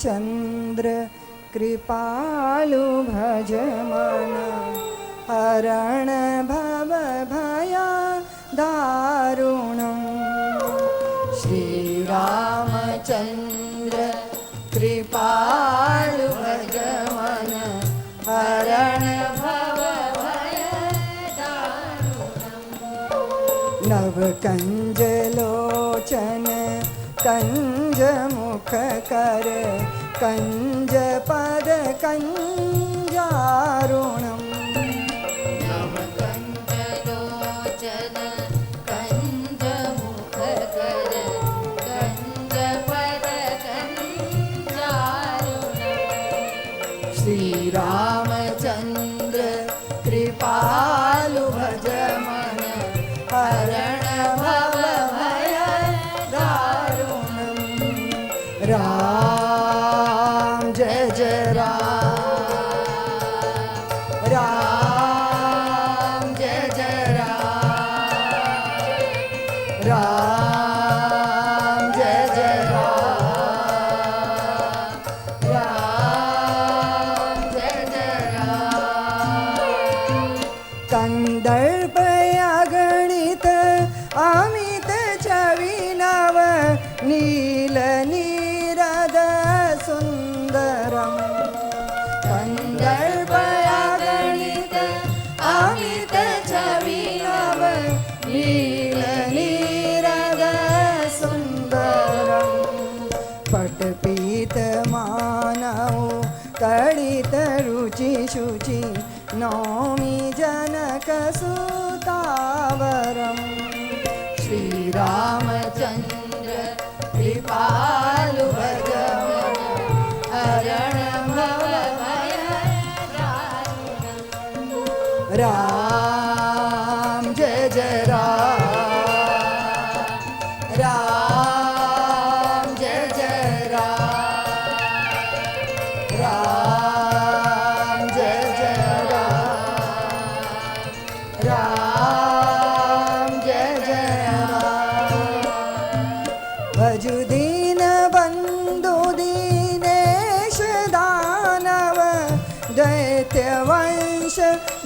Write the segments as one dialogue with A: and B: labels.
A: श्रीरामचन्द्र कृपालु भज मन हरण भव भया दारुणम् श्रीरामचन्द्र कृपालु भज मन हरण भव भया दारुणम् नवकञ्जलोचन कंज मुख कर कंज पद कंजारुणम्
B: नवकञ्जलोचन कंज मुख कर कंज पद कंजारुणम्
A: श्रीरामचन्द्र कृपालु भज मन हरण भव भय दारुणम् राम जय जय राम राम जय जय राम राम जय जय राम राम जय जय राम कंदर्प अगणित अमित छवि नव नील नीरद सुंदरम कंदर्प अगणित अमित छवि नव नील नीरद सुंदरम पटपीत मानव कड़ित रुचि शुचि नौमि जनक सुतावरम् श्रीरामचन्द्र कृपालु भज मन हरण भव भय दारुणम् राम जय जय राम राम जय जय राम राम जय जय राम राम जय जय राम भजु दीन बंधु दीनेश दानव दैत्य वंश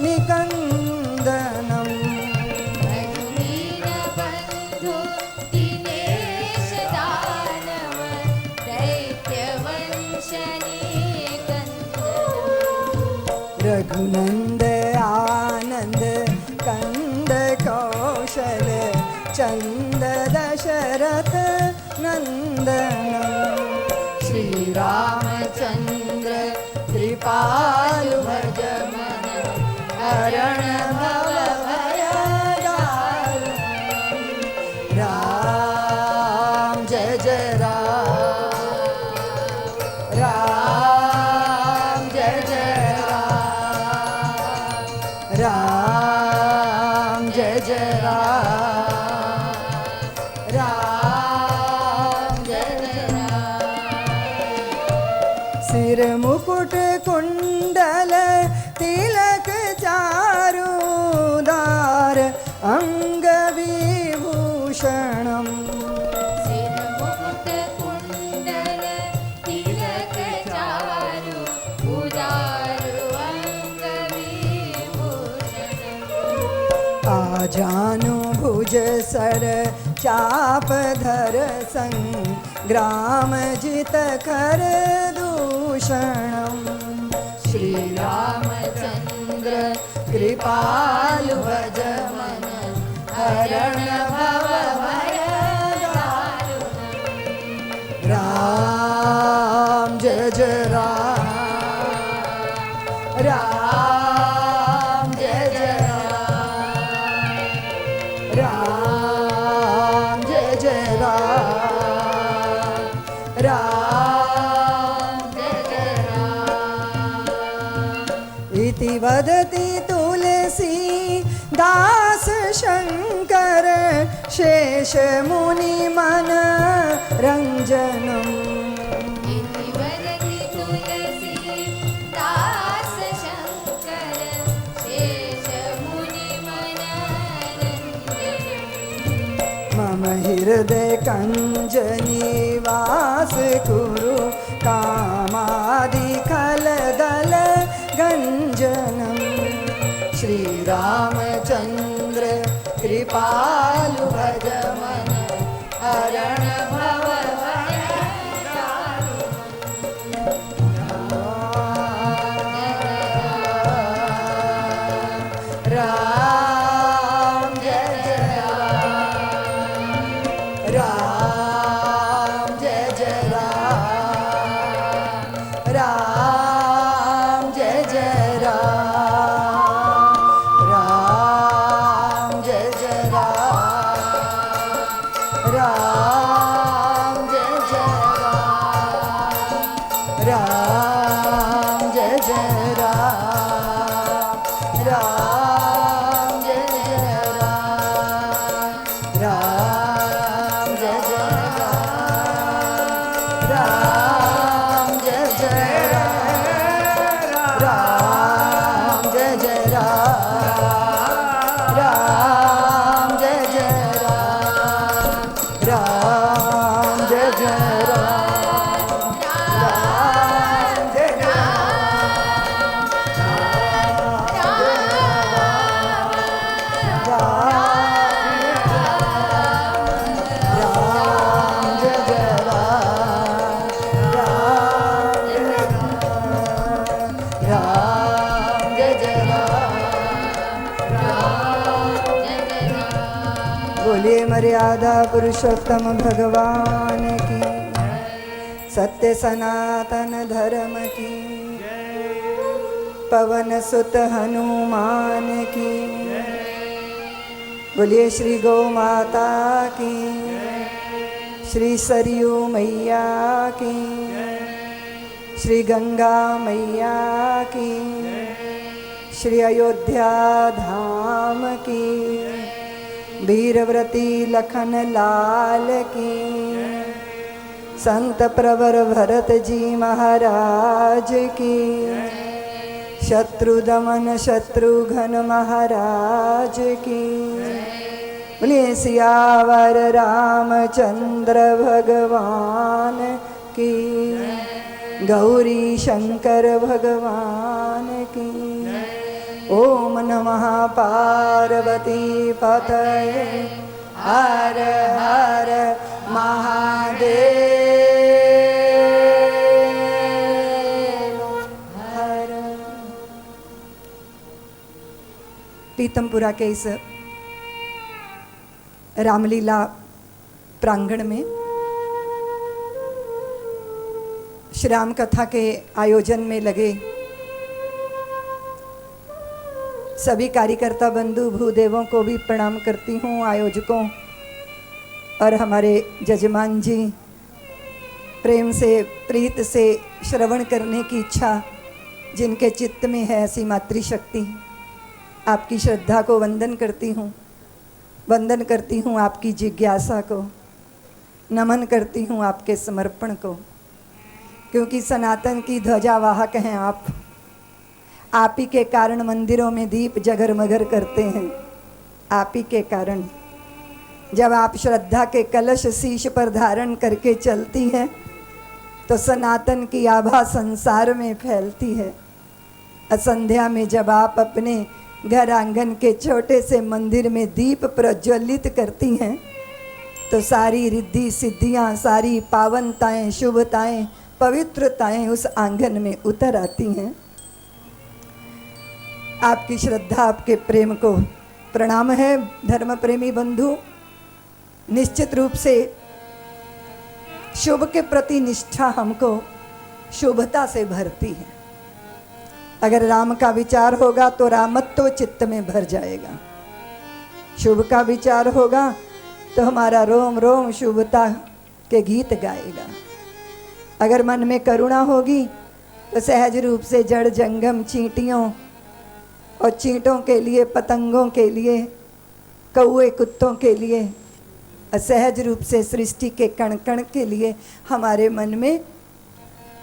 A: निकंदनम्
B: दीनबन्धु दिनेश दानव दैत्यवंशनिकन्दनम्
A: रघुनंद आनंद कंद कौशल चंद दशरथ नंदनम् श्रीरामचन्द्र कृपालु भज मन हरण भव भय दारुणम् राम जय जय राम राम जय जय राम राम जय जय राम राम जय जय राम सिर मुकुट कुंडल तिलक चारुदार अंग विभूषणम्
B: सिरमुकुट कुण्डल तिलक चारु उदारु अङ्गविभूषणम्
A: आजानु भुज सर चाप धर संग्राम जित कर दूषणम् श्रीरामचन्द्र कृपालु भज मन हरण भव भय दारुणम् राम जय जय राम राम जय जय राम राम जय जय राम राम जय जय राम इति वदति तुलसी दास शंकर शेष मुनि मन रंजनम्
B: इति वदति तुलसी दास शंकर शेष मुनि मनरञ्जनम् मम हृदय कंज निवास कुरु
A: कामादि खलदल गंजनम। श्रीरामचंद्र कृपालु भज मन हरण भव भय दारुण। राम जय जय राम जय जय राम जय जय राम जय जय राम जय जय राम जय जय राम जय जय राम जय जय राम जय जय राम जय जय राम जय जय राम जय जय बोलिए मर्यादा पुरुषोत्तम भगवान की, सत्य सनातन धर्म की, पवन सुत हनुमान की। बोलिए श्री गौ माता की, श्री सरयू मैया की, श्री गंगा मैया की, श्री अयोध्या धाम की, वीरव्रती लखन लाल की, संत प्रवर भरत जी महाराज की, शत्रु दमन शत्रुघ्न महाराज की। बोलिए सियावर रामचंद्र भगवान की, गौरी शंकर भगवान की। ओम नमः पार्वती पतये हर हर महादेव हर। पीतमपुरा के इस रामलीला प्रांगण में श्री राम कथा के आयोजन में लगे सभी कार्यकर्ता बंधु भूदेवों को भी प्रणाम करती हूँ, आयोजकों और हमारे जजमान जी। प्रेम से प्रीत से श्रवण करने की इच्छा जिनके चित्त में है, ऐसी मातृशक्ति आपकी श्रद्धा को वंदन करती हूँ, वंदन करती हूँ आपकी जिज्ञासा को, नमन करती हूँ आपके समर्पण को, क्योंकि सनातन की ध्वजावाहक हैं आप। आप ही के कारण मंदिरों में दीप जगरमगर करते हैं, आप ही के कारण। जब आप श्रद्धा के कलश शीश पर धारण करके चलती हैं तो सनातन की आभा संसार में फैलती है। असंध्या में जब आप अपने घर आंगन के छोटे से मंदिर में दीप प्रज्वलित करती हैं तो सारी रिद्धि सिद्धियां, सारी पावनताएं, शुभताएं, पवित्रताएं उस आंगन में उतर आती हैं। आपकी श्रद्धा, आपके प्रेम को प्रणाम है धर्म प्रेमी बंधु। निश्चित रूप से शुभ के प्रति निष्ठा हमको शुभता से भरती है। अगर राम का विचार होगा तो रामत्व चित्त में भर जाएगा। शुभ का विचार होगा तो हमारा रोम रोम शुभता के गीत गाएगा। अगर मन में करुणा होगी तो सहज रूप से जड़ जंगम चींटियों और चींटों के लिए, पतंगों के लिए, कौए कुत्तों के लिए, असहज रूप से सृष्टि के कण कण के लिए हमारे मन में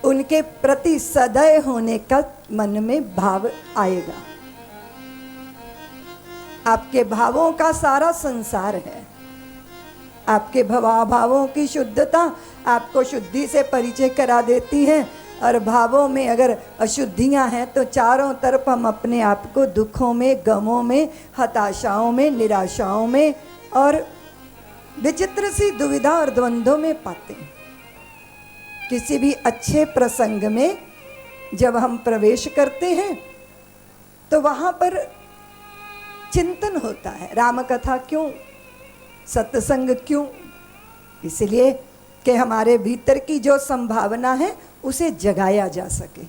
A: उनके प्रति सदय होने का मन में भाव आएगा। आपके भावों का सारा संसार है। आपके भवाभावों की शुद्धता आपको शुद्धि से परिचय करा देती है, और भावों में अगर अशुद्धियां हैं तो चारों तरफ हम अपने आप को दुखों में, गमों में, हताशाओं में, निराशाओं में और विचित्र सी दुविधा और द्वंद्वों में पाते हैं। किसी भी अच्छे प्रसंग में जब हम प्रवेश करते हैं तो वहाँ पर चिंतन होता है, राम कथा क्यों, सत्संग क्यों, इसलिए कि हमारे भीतर की जो संभावना है उसे जगाया जा सके।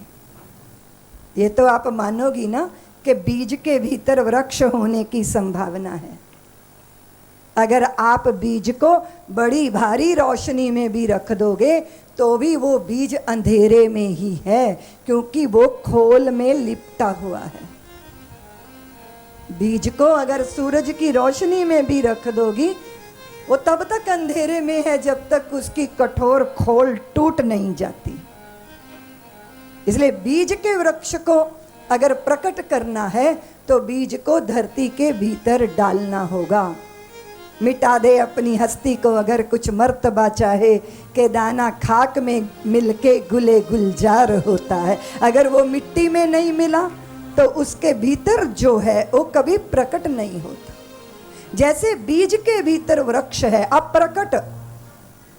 A: ये तो आप मानोगी ना कि बीज के भीतर वृक्ष होने की संभावना है। अगर आप बीज को बड़ी भारी रोशनी में भी रख दोगे तो भी वो बीज अंधेरे में ही है, क्योंकि वो खोल में लिपटा हुआ है। बीज को अगर सूरज की रोशनी में भी रख दोगी वो तब तक अंधेरे में है जब तक उसकी कठोर खोल टूट नहीं जाती। इसलिए बीज के वृक्ष को अगर प्रकट करना है तो बीज को धरती के भीतर डालना होगा। मिटा दे अपनी हस्ती को अगर कुछ मर्तबा चाहे, के दाना खाक में मिलके गुले गुलजार होता है। अगर वो मिट्टी में नहीं मिला तो उसके भीतर जो है वो कभी प्रकट नहीं होता। जैसे बीज के भीतर वृक्ष है अप्रकट,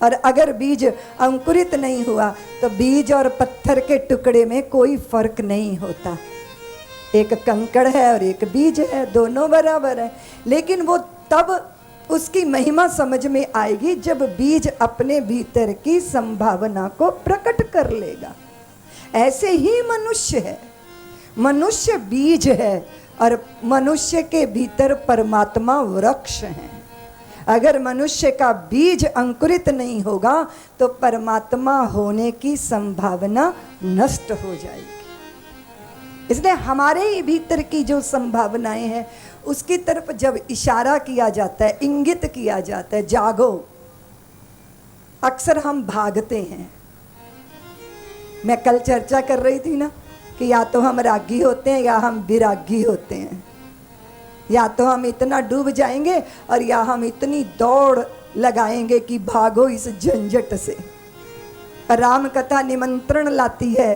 A: और अगर बीज अंकुरित नहीं हुआ तो बीज और पत्थर के टुकड़े में कोई फर्क नहीं होता। एक कंकड़ है और एक बीज है, दोनों बराबर है, लेकिन वो तब उसकी महिमा समझ में आएगी जब बीज अपने भीतर की संभावना को प्रकट कर लेगा। ऐसे ही मनुष्य है, मनुष्य बीज है और मनुष्य के भीतर परमात्मा वृक्ष है। अगर मनुष्य का बीज अंकुरित नहीं होगा तो परमात्मा होने की संभावना नष्ट हो जाएगी। इसलिए हमारे ही भीतर की जो संभावनाएं हैं उसकी तरफ जब इशारा किया जाता है, इंगित किया जाता है, जागो, अक्सर हम भागते हैं। मैं कल चर्चा कर रही थी ना कि या तो हम रागी होते हैं या हम विरागी होते हैं, या तो हम इतना डूब जाएंगे और या हम इतनी दौड़ लगाएंगे कि भागो इस झंझट से। राम कथा निमंत्रण लाती है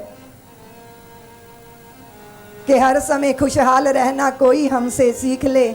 A: कि हर समय खुशहाल रहना कोई हमसे सीख ले,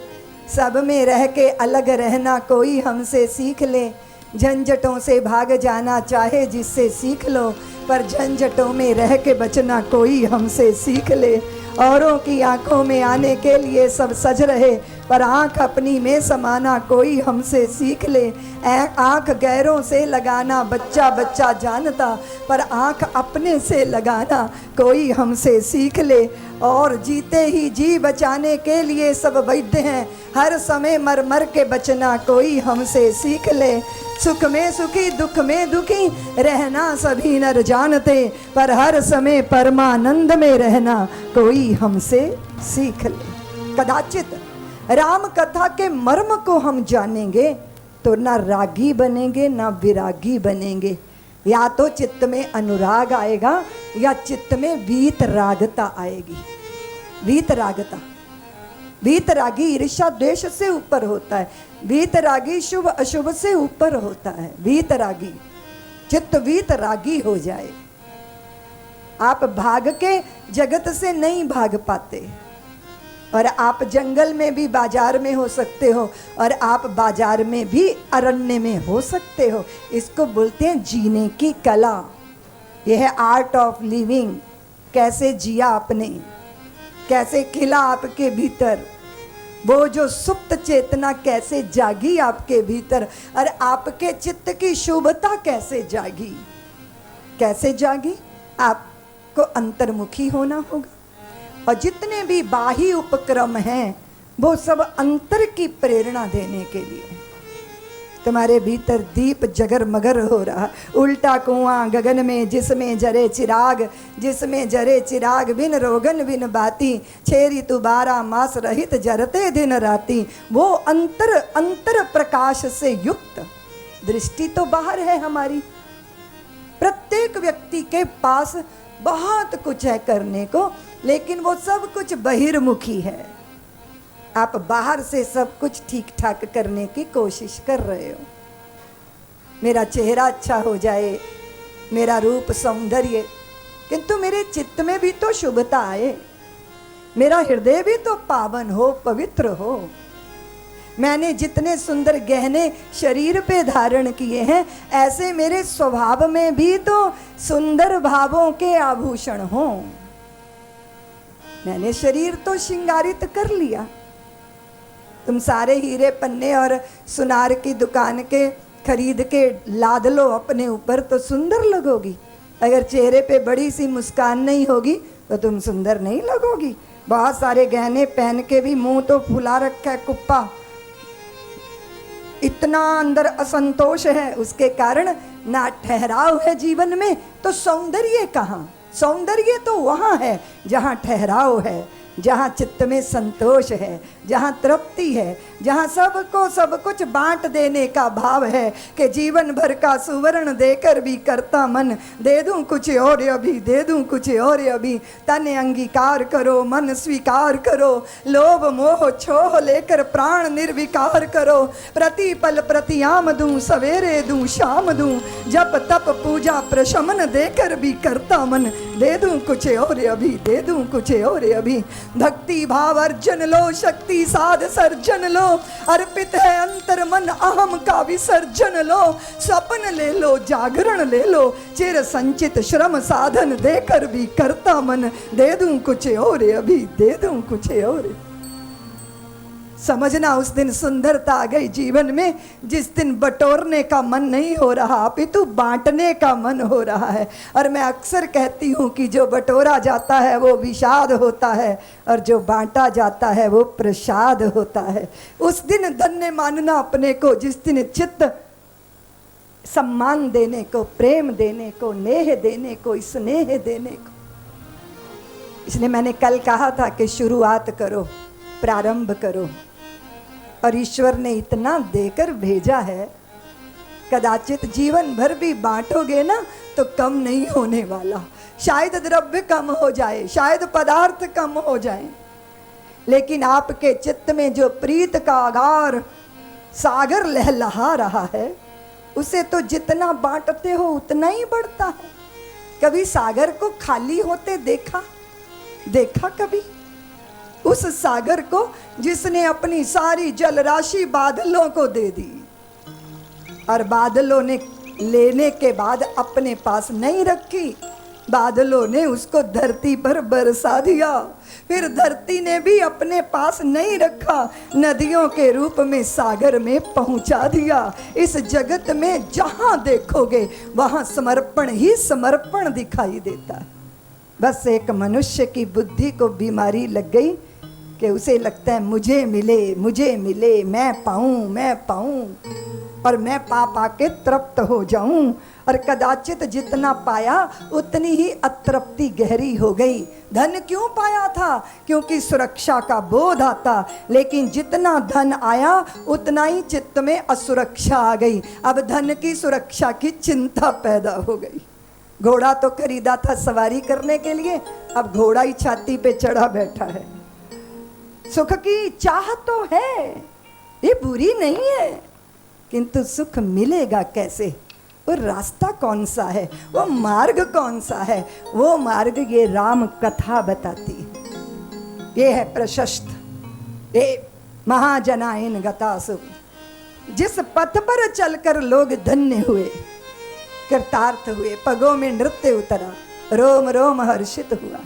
A: सब में रह के अलग रहना कोई हमसे सीख ले, झंझटों से भाग जाना चाहे जिससे सीख लो, पर झंझटों में रह के बचना कोई हमसे सीख ले। औरों की आंखों में आने के लिए सब सज रहे, पर आंख अपनी में समाना कोई हमसे सीख ले। आंख गैरों से लगाना बच्चा बच्चा जानता, पर आंख अपने से लगाना कोई हमसे सीख ले। और जीते ही जी बचाने के लिए सब वैद्य हैं, हर समय मर मर के बचना कोई हमसे सीख ले। सुख में सुखी दुख में दुखी रहना सभी नर जानते, पर हर समय परमानंद में रहना कोई हमसे सीख ले। कदाचित राम कथा के मर्म को हम जानेंगे तो ना रागी बनेंगे ना विरागी बनेंगे। या तो चित्त में अनुराग आएगा या चित्त में वीत रागता आएगी। वीत रागता, वीतरागी ईर्ष्या द्वेष से ऊपर होता है, वीतरागी शुभ अशुभ से ऊपर होता है। वीतरागी चित्त वीतरागी हो जाए। आप भाग के जगत से नहीं भाग पाते, और आप जंगल में भी बाजार में हो सकते हो और आप बाजार में भी अरण्य में हो सकते हो। इसको बोलते हैं जीने की कला। यह है आर्ट ऑफ लिविंग। कैसे जिया आपने, कैसे खिला आपके भीतर, वो जो सुप्त चेतना कैसे जागी आपके भीतर, और आपके चित्त की शुभता कैसे जागी। कैसे जागी? आपको अंतर्मुखी होना होगा, और जितने भी बाह्य उपक्रम हैं वो सब अंतर की प्रेरणा देने के लिए। तुम्हारे भीतर दीप जगर मगर हो रहा, उल्टा कुआं गगन में जिसमें जरे चिराग, जिसमें जरे चिराग बिन रोगन बिन बाती, छेरी तु 12 मास रहित जरते दिन राती। वो अंतर प्रकाश से युक्त दृष्टि तो बाहर है हमारी। प्रत्येक व्यक्ति के पास बहुत कुछ है करने को, लेकिन वो सब कुछ बहिर्मुखी है। आप बाहर से सब कुछ ठीक ठाक करने की कोशिश कर रहे हो, मेरा चेहरा अच्छा हो जाए, मेरा रूप सौंदर्य, किंतु मेरे चित्त में भी तो शुभता आए, मेरा हृदय भी तो पावन हो, पवित्र हो। मैंने जितने सुंदर गहने शरीर पे धारण किए हैं, ऐसे मेरे स्वभाव में भी तो सुंदर भावों के आभूषण हों। मैंने शरीर तो श्रृंगारित कर लिया। तुम सारे हीरे पन्ने और सुनार की दुकान के खरीद के लाद लो अपने ऊपर तो सुंदर लगोगी। अगर चेहरे पे बड़ी सी मुस्कान नहीं होगी तो तुम सुंदर नहीं लगोगी। बहुत सारे गहने पहन के भी मुंह तो फुला रखा है कुप्पा, इतना अंदर असंतोष है, उसके कारण ना ठहराव है जीवन में, तो सौंदर्य कहाँ? सौंदर्य तो वहाँ है जहाँ ठहराव है, जहाँ चित्त में संतोष है, जहाँ तृप्ति है, जहाँ सबको सब कुछ बांट देने का भाव है कि जीवन भर का सुवर्ण देकर भी करता मन, दे दूं कुछ और अभी, दे दूं कुछ और अभी। तन अंगीकार करो, मन स्वीकार करो, लोभ मोह छोह लेकर प्राण निर्विकार करो। प्रतिपल प्रतियाम दूं, सवेरे दूं, शाम दूं, जप तप पूजा प्रशमन देकर भी करता मन, दे दूं कुछ और अभी, दे दूं कुछ और अभी। भक्ति भाव अर्जन लो, शक्ति साध सर्जन लो, अर्पित है अंतर मन अहम का विसर्जन लो। स्वप्न ले लो, जागरण ले लो, चिर संचित श्रम साधन देकर भी करता मन, दे दूं कुछ और अभी, दे दूं कुछ और। समझना उस दिन सुंदरता आ गई जीवन में जिस दिन बटोरने का मन नहीं हो रहा, अपितु बांटने का मन हो रहा है। और मैं अक्सर कहती हूँ कि जो बटोरा जाता है वो विषाद होता है और जो बांटा जाता है वो प्रसाद होता है। उस दिन धन्य मानना अपने को जिस दिन चित्त सम्मान देने को, प्रेम देने को, नेह देने को, स्नेह देने को। इसलिए मैंने कल कहा था कि शुरुआत करो, प्रारंभ करो, और ईश्वर ने इतना देकर भेजा है, कदाचित जीवन भर भी बांटोगे ना तो कम नहीं होने वाला। शायद द्रव्य कम हो जाए, शायद पदार्थ कम हो जाए, लेकिन आपके चित्त में जो प्रीत का अगार सागर लहलहा रहा है, उसे तो जितना बांटते हो उतना ही बढ़ता है। कभी सागर को खाली होते देखा कभी? उस सागर को जिसने अपनी सारी जल राशि बादलों को दे दी और बादलों ने लेने के बाद अपने पास नहीं रखी, बादलों ने उसको धरती पर बरसा दिया, फिर धरती ने भी अपने पास नहीं रखा, नदियों के रूप में सागर में पहुंचा दिया। इस जगत में जहां देखोगे वहां समर्पण ही समर्पण दिखाई देता है। बस एक मनुष्य की बुद्धि को बीमारी लग गई कि उसे लगता है मुझे मिले, मैं पाऊं और मैं पा के तृप्त हो जाऊं, और कदाचित जितना पाया उतनी ही अतृप्ति गहरी हो गई। धन क्यों पाया था? क्योंकि सुरक्षा का बोध आता, लेकिन जितना धन आया उतना ही चित्त में असुरक्षा आ गई। अब धन की सुरक्षा की चिंता पैदा हो गई। घोड़ा तो खरीदा था सवारी करने के लिए, अब घोड़ा ही छाती पे चढ़ा बैठा है। सुख की चाह तो है, ये बुरी नहीं है, किंतु सुख मिलेगा कैसे? वो रास्ता कौन सा है, वो मार्ग कौन सा है? वो मार्ग ये राम कथा बताती है। ये है प्रशस्त, ये महाजनायन गता सुख, जिस पथ पर चलकर लोग धन्य हुए, कृतार्थ हुए, पगों में नृत्य उतरा, रोम रोम हर्षित हुआ,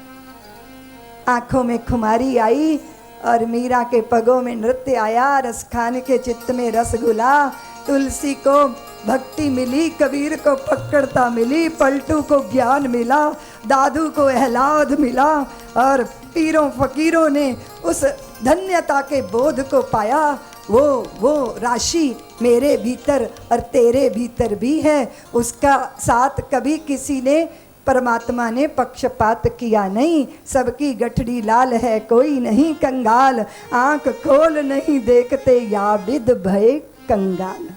A: आंखों में खुमारी आई और मीरा के पगों में नृत्य आया, रस खान के चित्त में रस घुला, तुलसी को भक्ति मिली, कबीर को पकड़ता मिली, पलटू को ज्ञान मिला, दादू को एहलाद मिला, और पीरों फकीरों ने उस धन्यता के बोध को पाया। वो राशि मेरे भीतर और तेरे भीतर भी है, उसका साथ कभी किसी ने, परमात्मा ने पक्षपात किया नहीं। सबकी गठड़ी लाल है, कोई नहीं कंगाल, आंख खोल नहीं देखते या विद भय कंगाल।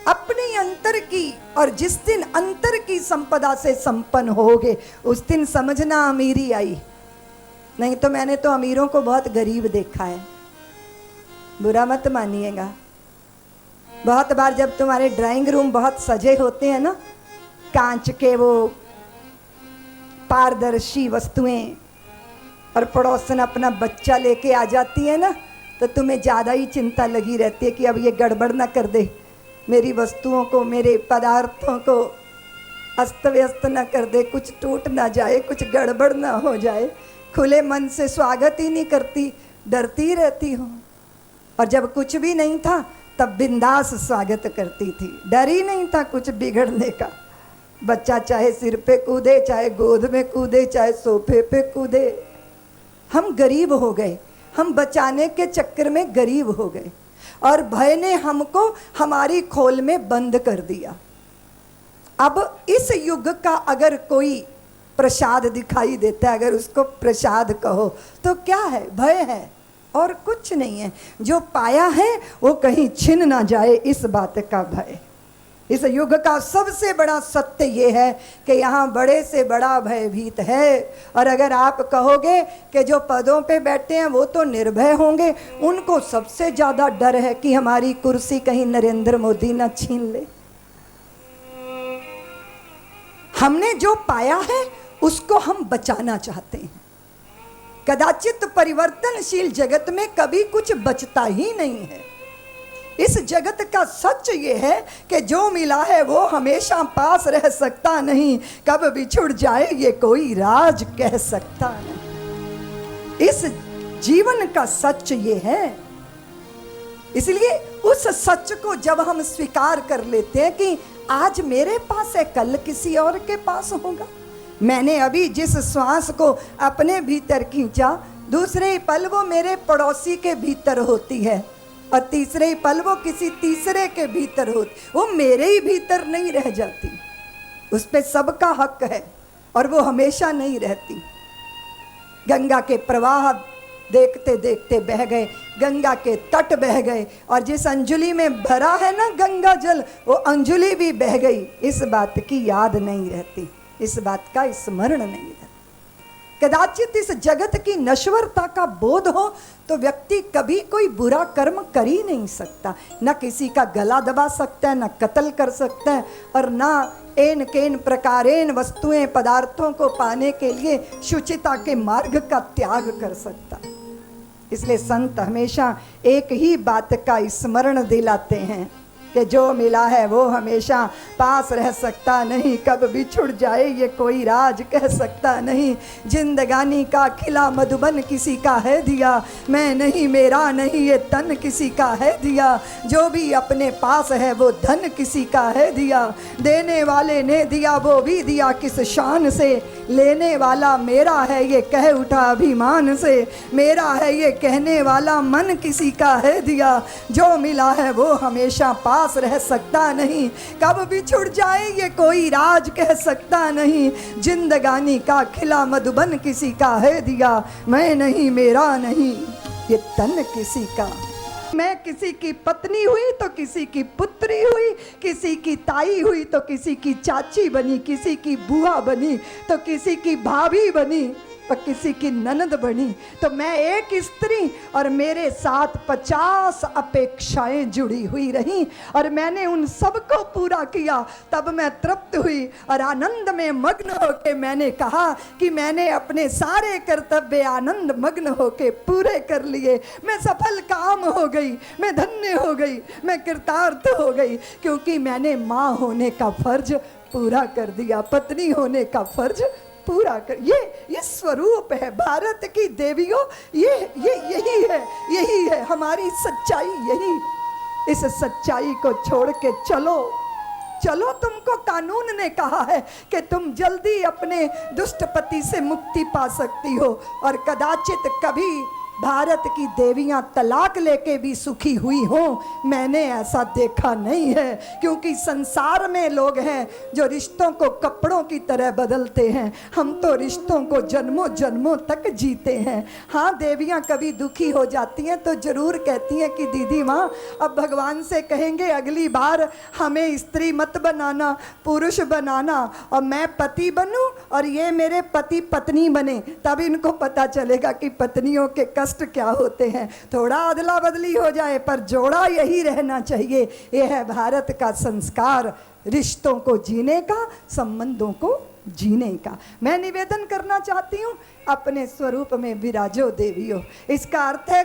A: अपने अंतर की, और जिस दिन अंतर की संपदा से संपन्न होगे उस दिन समझना अमीरी आई। नहीं तो मैंने तो अमीरों को बहुत गरीब देखा है, बुरा मत मानिएगा। बहुत बार जब तुम्हारे ड्राइंग रूम बहुत सजे होते हैं ना, कांच के वो पारदर्शी वस्तुएं, और पड़ोसन अपना बच्चा लेके आ जाती है ना, तो तुम्हें ज़्यादा ही चिंता लगी रहती है कि अब ये गड़बड़ ना कर दे, मेरी वस्तुओं को, मेरे पदार्थों को अस्त व्यस्त ना कर दे, कुछ टूट ना जाए, कुछ गड़बड़ ना हो जाए। खुले मन से स्वागत ही नहीं करती, डरती रहती हूँ। और जब कुछ भी नहीं था तब बिंदास स्वागत करती थी, डर ही नहीं था कुछ बिगड़ने का। बच्चा चाहे सिर पे कूदे, चाहे गोद में कूदे, चाहे सोफे पे कूदे। हम गरीब हो गए, हम बचाने के चक्कर में गरीब हो गए, और भय ने हमको हमारी खोल में बंद कर दिया। अब इस युग का अगर कोई प्रसाद दिखाई देता है, अगर उसको प्रसाद कहो तो क्या है? भय है और कुछ नहीं है। जो पाया है वो कहीं छिन ना जाए, इस बात का भय। इस युग का सबसे बड़ा सत्य ये है कि यहाँ बड़े से बड़ा भयभीत है। और अगर आप कहोगे कि जो पदों पे बैठे हैं वो तो निर्भय होंगे, उनको सबसे ज़्यादा डर है कि हमारी कुर्सी कहीं नरेंद्र मोदी ना छीन ले। हमने जो पाया है उसको हम बचाना चाहते हैं। कदाचित परिवर्तनशील जगत में कभी कुछ बचता ही नहीं है। इस जगत का सच ये है कि जो मिला है वो हमेशा पास रह सकता नहीं, कब बिछुड़ जाए ये कोई राज कह सकता नहीं। इस जीवन का सच ये है। इसलिए उस सच को जब हम स्वीकार कर लेते हैं कि आज मेरे पास है, कल किसी और के पास होगा। मैंने अभी जिस श्वास को अपने भीतर खींचा, दूसरे ही पल वो मेरे पड़ोसी के भीतर होती है, और तीसरे ही पल वो किसी तीसरे के भीतर होती, वो मेरे ही भीतर नहीं रह जाती। उस पे सबका हक है और वो हमेशा नहीं रहती। गंगा के प्रवाह देखते देखते बह गए, गंगा के तट बह गए, और जिस अंजलि में भरा है ना गंगा जल, वो अंजलि भी बह गई। इस बात की याद नहीं रहती, इस बात का स्मरण नहीं रहता। कदाचित इस जगत की नश्वरता का बोध हो तो व्यक्ति कभी कोई बुरा कर्म कर ही नहीं सकता, न किसी का गला दबा सकता है, न कत्ल कर सकता है, और न एन केन प्रकारेण वस्तुएं पदार्थों को पाने के लिए शुचिता के मार्ग का त्याग कर सकता। इसलिए संत हमेशा एक ही बात का स्मरण दिलाते हैं कि जो मिला है वो हमेशा पास रह सकता नहीं, कब बिछुड़ जाए ये कोई राज कह सकता नहीं। जिंदगानी का खिला मधुबन किसी का है दिया, मैं नहीं मेरा नहीं ये तन किसी का है दिया। जो भी अपने पास है वो धन किसी का है दिया, देने वाले ने दिया वो भी दिया किस शान से। लेने वाला मेरा है ये कह उठा अभिमान से, मेरा है ये कहने वाला मन किसी का है दिया। जो मिला है वो हमेशा पास रह सकता नहीं, कब बिछुड़ जाए ये कोई राज कह सकता नहीं। जिंदगानी का खिला मधुबन किसी का है दिया, मैं नहीं मेरा नहीं ये तन किसी का। मैं किसी की पत्नी हुई तो किसी की पुत्री हुई, किसी की ताई हुई तो किसी की चाची बनी, किसी की बुआ बनी तो किसी की भाभी बनी, और किसी की ननद बनी। तो मैं एक स्त्री और मेरे साथ 50 अपेक्षाएं जुड़ी हुई रहीं, और मैंने उन सबको पूरा किया। तब मैं तृप्त हुई और आनंद में मग्न होके मैंने कहा कि मैंने अपने सारे कर्तव्य आनंद मग्न होके पूरे कर लिए। मैं सफल काम हो गई, मैं धन्य हो गई, मैं कृतार्थ हो गई, क्योंकि मैंने माँ होने का फर्ज पूरा कर दिया, पत्नी होने का फर्ज पूरा कर। ये स्वरूप है भारत की देवियों, यही है हमारी सच्चाई। यही इस सच्चाई को छोड़ के चलो तुमको कानून ने कहा है कि तुम जल्दी अपने दुष्ट पति से मुक्ति पा सकती हो, और कदाचित कभी भारत की देवियां तलाक लेके भी सुखी हुई हों, मैंने ऐसा देखा नहीं है। क्योंकि संसार में लोग हैं जो रिश्तों को कपड़ों की तरह बदलते हैं, हम तो रिश्तों को जन्मों जन्मों तक जीते हैं। हाँ, देवियां कभी दुखी हो जाती हैं तो जरूर कहती हैं कि दीदी माँ अब भगवान से कहेंगे अगली बार हमें स्त्री मत बनाना, पुरुष बनाना, और मैं पति बनूं और ये मेरे पति पत्नी बने, तब इनको पता चलेगा कि पत्नियों के कष्ट कष्ट क्या होते हैं। थोड़ा अदला बदली हो जाए पर जोड़ा यही रहना चाहिए। यह है भारत का संस्कार, रिश्तों को जीने का, संबंधों को जीने का। मैं निवेदन करना चाहती हूँ, अपने स्वरूप में विराजो देवियो। इसका अर्थ है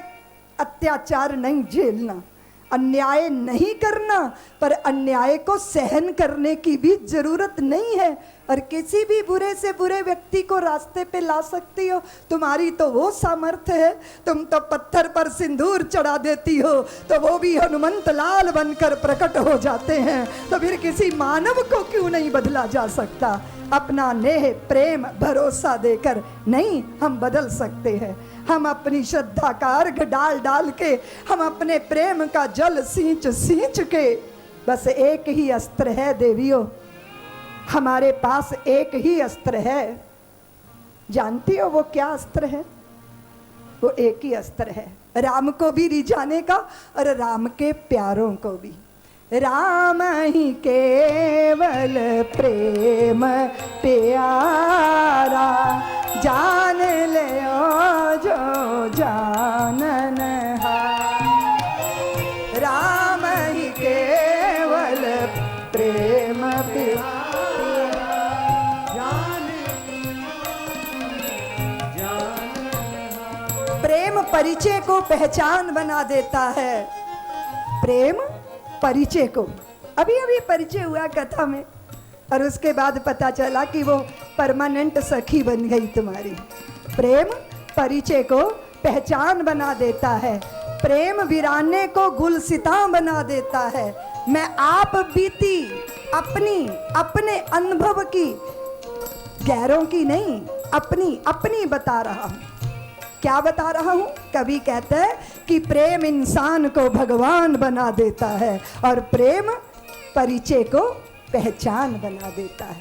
A: अत्याचार नहीं झेलना, अन्याय नहीं करना, पर अन्याय को सहन करने की भी जरूरत नहीं है। और किसी भी बुरे से बुरे व्यक्ति को रास्ते पे ला सकती हो, तुम्हारी तो वो सामर्थ्य है। तुम तो पत्थर पर सिंदूर चढ़ा देती हो तो वो भी हनुमंत लाल बनकर प्रकट हो जाते हैं। तो फिर किसी मानव को क्यों नहीं बदला जा सकता? अपना नेह प्रेम भरोसा देकर नहीं हम बदल सकते हैं। हम अपनी श्रद्धा का अर्घ डाल डाल के, हम अपने प्रेम का जल सींच सींच के, बस एक ही अस्त्र है देवियों, हमारे पास एक ही अस्त्र है। जानती हो वो क्या अस्त्र है? वो एक ही अस्त्र है, राम को भी रिझाने का और राम के प्यारों को भी। राम ही केवल प्रेम प्यारा, जान ले जो जानन हार। राम ही केवल प्रेम प्यारा, प्रेम परिचय को पहचान बना देता है। प्रेम परिचय को, अभी अभी परिचय हुआ कथा में और उसके बाद पता चला कि वो परमानेंट सखी बन गई तुम्हारी। प्रेम परिचय को पहचान बना देता है, प्रेम वीराने को गुलसिता बना देता है। मैं आप बीती अपनी, अपने अनुभव की, गैरों की नहीं, अपनी अपनी बता रहा हूं। क्या बता रहा हूं? कवि कहते हैं कि प्रेम इंसान को भगवान बना देता है और प्रेम परिचय को पहचान बना देता है।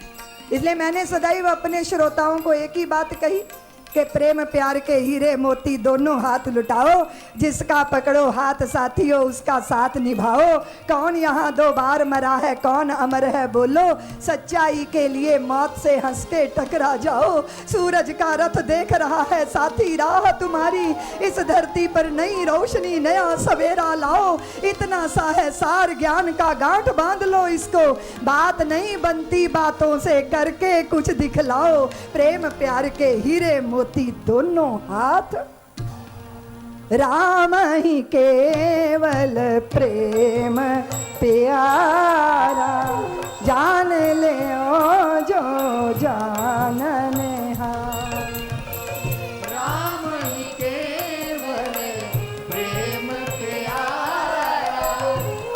A: इसलिए मैंने सदैव अपने श्रोताओं को एक ही बात कही कि प्रेम प्यार के हीरे मोती दोनों हाथ लुटाओ, जिसका पकड़ो हाथ साथियों उसका साथ निभाओ। कौन यहाँ 2 बार मरा है, कौन अमर है बोलो, सच्चाई के लिए मौत से हंस के टकरा जाओ। सूरज का रथ देख रहा है साथी राह तुम्हारी, इस धरती पर नई रोशनी नया सवेरा लाओ। इतना सा है सार ज्ञान का गांठ बांध लो इसको, बात नहीं बनती बातों से करके कुछ दिखलाओ। प्रेम प्यार के हीरे मोती दोनों हाथ, राम ही केवल प्रेम प्यारा, जान ले जो जानन हार।
B: राम ही केवल प्रेम प्यारा,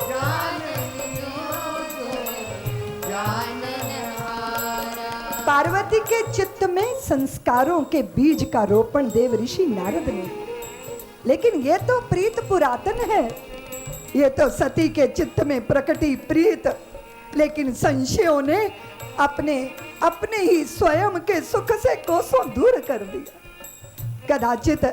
B: जान लो जो जानन हारा।
A: पार्वती के चित्त में संस्कारों के बीज का रोपण देव ऋषि नारद ने, लेकिन ये तो प्रीत पुरातन है, ये तो सती के चित्त में प्रकटी प्रीत, लेकिन संशयों ने अपने अपने ही स्वयं के सुख से कोसों दूर कर दिया। कदाचित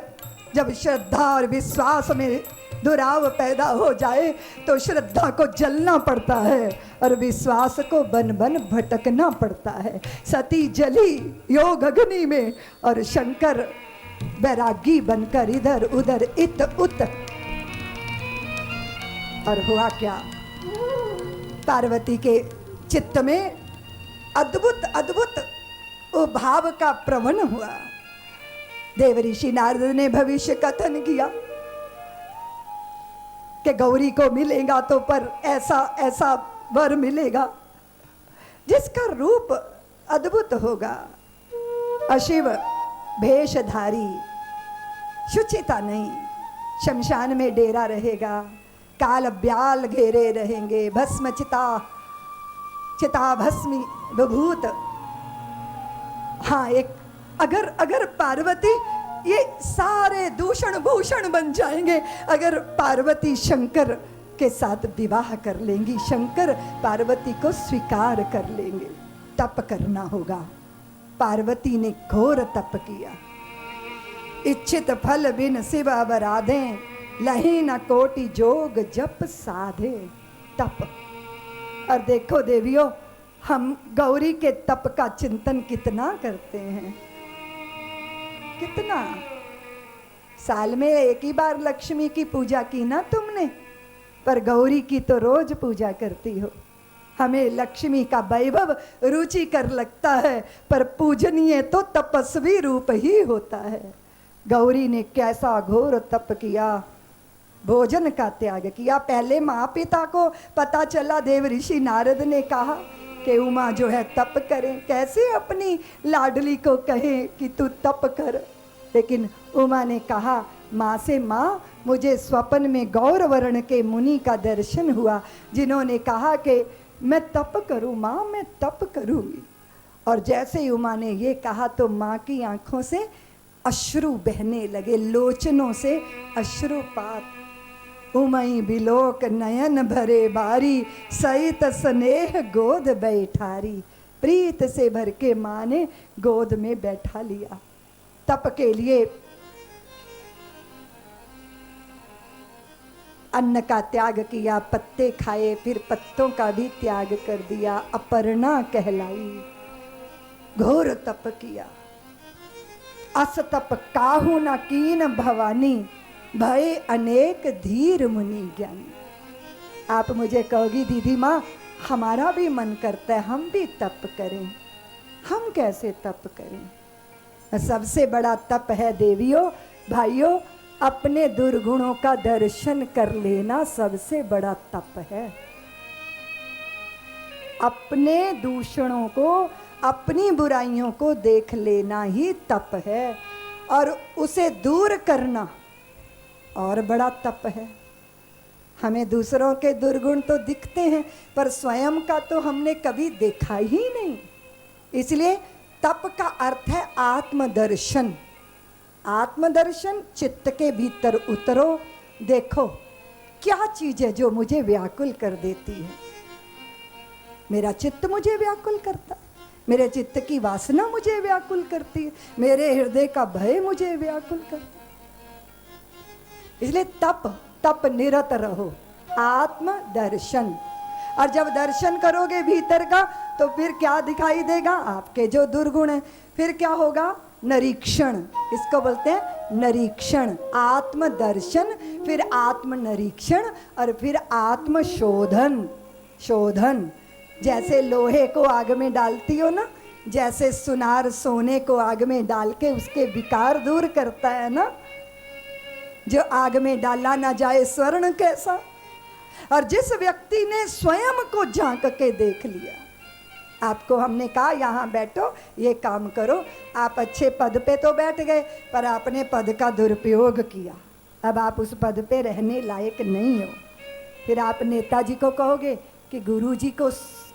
A: जब श्रद्धा और विश्वास में दुराव पैदा हो जाए तो श्रद्धा को जलना पड़ता है और विश्वास को बन बन भटकना पड़ता है। सती जली योग अग्नि में और शंकर बैरागी बनकर इधर उधर इत उत। और हुआ क्या? पार्वती के चित्त में अद्भुत अद्भुत वो भाव का प्रवण हुआ। देव ऋषि नारद ने भविष्य कथन किया कि गौरी को मिलेगा तो पर ऐसा ऐसा वर मिलेगा जिसका रूप अद्भुत होगा, अशिव भेषधारी, शुचिता नहीं, शमशान में डेरा रहेगा, काल ब्याल घेरे रहेंगे, भस्म चिता चिता भस्मी विभूत। हाँ, एक अगर पार्वती, ये सारे दूषण भूषण बन जाएंगे अगर पार्वती शंकर के साथ विवाह कर लेंगी, शंकर पार्वती को स्वीकार कर लेंगे। तप करना होगा। पार्वती ने घोर तप किया। इच्छित फल बिन शिव अवराधे, लही न कोटि जोग जप साधे। तप। और देखो देवियों, हम गौरी के तप का चिंतन कितना करते हैं, कितना। साल में एक ही बार लक्ष्मी की पूजा की ना तुमने, पर गौरी की तो रोज पूजा करती हो। हमें लक्ष्मी का वैभव रुचिकर लगता है, पर पूजनीय तो तपस्वी रूप ही होता है। गौरी ने कैसा घोर तप किया, भोजन का त्याग किया। पहले माँ पिता को पता चला, देव ऋषि नारद ने कहा कि उमा जो है तप करें, कैसे अपनी लाडली को कहें कि तू तप कर। लेकिन उमा ने कहा माँ से, माँ मुझे स्वप्न में गौर वर्ण के मुनि का दर्शन हुआ, जिन्होंने कहा कि मैं तप करूँ माँ, मैं तप करूँगी। और जैसे ही उमा ने ये कहा तो माँ की आंखों से अश्रु बहने लगे, लोचनों से अश्रुपात। उमई बिलोक नयन भरे बारी, सहित स्नेह गोद बैठारी। प्रीत से भर के माँ ने गोद में बैठा लिया। तप के लिए अन्न का त्याग किया, पत्ते खाए, फिर पत्तों का भी त्याग कर दिया। अपर्णा कहलाई, घोर तप किया। अस तप काहू न कीन भवानी, भय अनेक धीर मुनि ज्ञानी। आप मुझे कहोगी दीदी माँ हमारा भी मन करता है हम भी तप करें। हम कैसे तप करें? सबसे बड़ा तप है देवियों भाइयों, अपने दुर्गुणों का दर्शन कर लेना सबसे बड़ा तप है। अपने दूषणों को, अपनी बुराइयों को देख लेना ही तप है, और उसे दूर करना और बड़ा तप है। हमें दूसरों के दुर्गुण तो दिखते हैं, पर स्वयं का तो हमने कभी देखा ही नहीं। इसलिए तप का अर्थ है आत्मदर्शन। आत्मदर्शन, चित्त के भीतर उतरो, देखो क्या चीज है जो मुझे व्याकुल कर देती है। मेरा चित्त मुझे व्याकुल करता है, मेरे चित्त की वासना मुझे व्याकुल करती है, मेरे हृदय का भय मुझे व्याकुल करता है। इसलिए तप निरत रहो, आत्मदर्शन। और जब दर्शन करोगे भीतर का तो फिर क्या दिखाई देगा? आपके जो दुर्गुण है। फिर क्या होगा? निरीक्षण। इसको बोलते हैं निरीक्षण। आत्मदर्शन, फिर आत्मनिरीक्षण, और फिर आत्मशोधन। शोधन जैसे लोहे को आग में डालती हो ना, जैसे सुनार सोने को आग में डाल के उसके विकार दूर करता है ना, जो आग में डाला ना जाए स्वर्ण कैसा। और जिस व्यक्ति ने स्वयं को झांक के देख लिया, आपको हमने कहा यहाँ बैठो, ये काम करो, आप अच्छे पद पे तो बैठ गए, पर आपने पद का दुरुपयोग किया। अब आप उस पद पे रहने लायक नहीं हो। फिर आप नेताजी को कहोगे कि गुरुजी को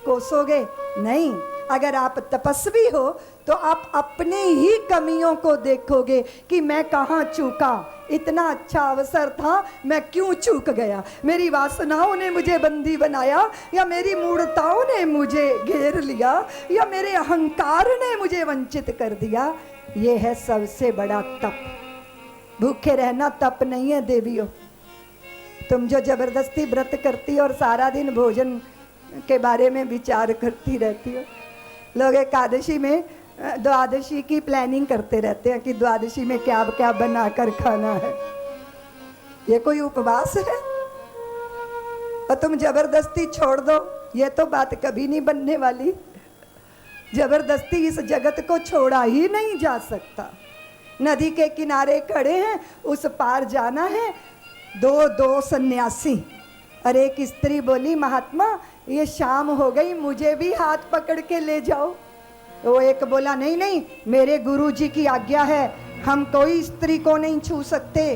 A: कोसोगे? नहीं। अगर आप तपस्वी हो तो आप अपने ही कमियों को देखोगे कि मैं कहाँ चूका, इतना अच्छा अवसर था, मैं क्यों चूक गया। मेरी वासनाओं ने मुझे बंदी बनाया, या मेरी मूढ़ताओं ने मुझे घेर लिया, या मेरे अहंकार ने मुझे वंचित कर दिया। ये है सबसे बड़ा तप। भूखे रहना तप नहीं है देवियों। तुम जो जबरदस्ती व्रत करती हो और सारा दिन भोजन के बारे में विचार करती रहती हो। लोग एकादशी में द्वादशी की प्लानिंग करते रहते हैं कि द्वादशी में क्या क्या बनाकर खाना है। ये कोई उपवास है? और तुम जबरदस्ती छोड़ दो, ये तो बात कभी नहीं बनने वाली। जबरदस्ती इस जगत को छोड़ा ही नहीं जा सकता। नदी के किनारे खड़े हैं, उस पार जाना है। दो सन्यासी और एक स्त्री बोली, महात्मा ये शाम हो गई, मुझे भी हाथ पकड़ के ले जाओ। वो एक बोला, नहीं नहीं, मेरे गुरुजी की आज्ञा है, हम कोई स्त्री को नहीं छू सकते,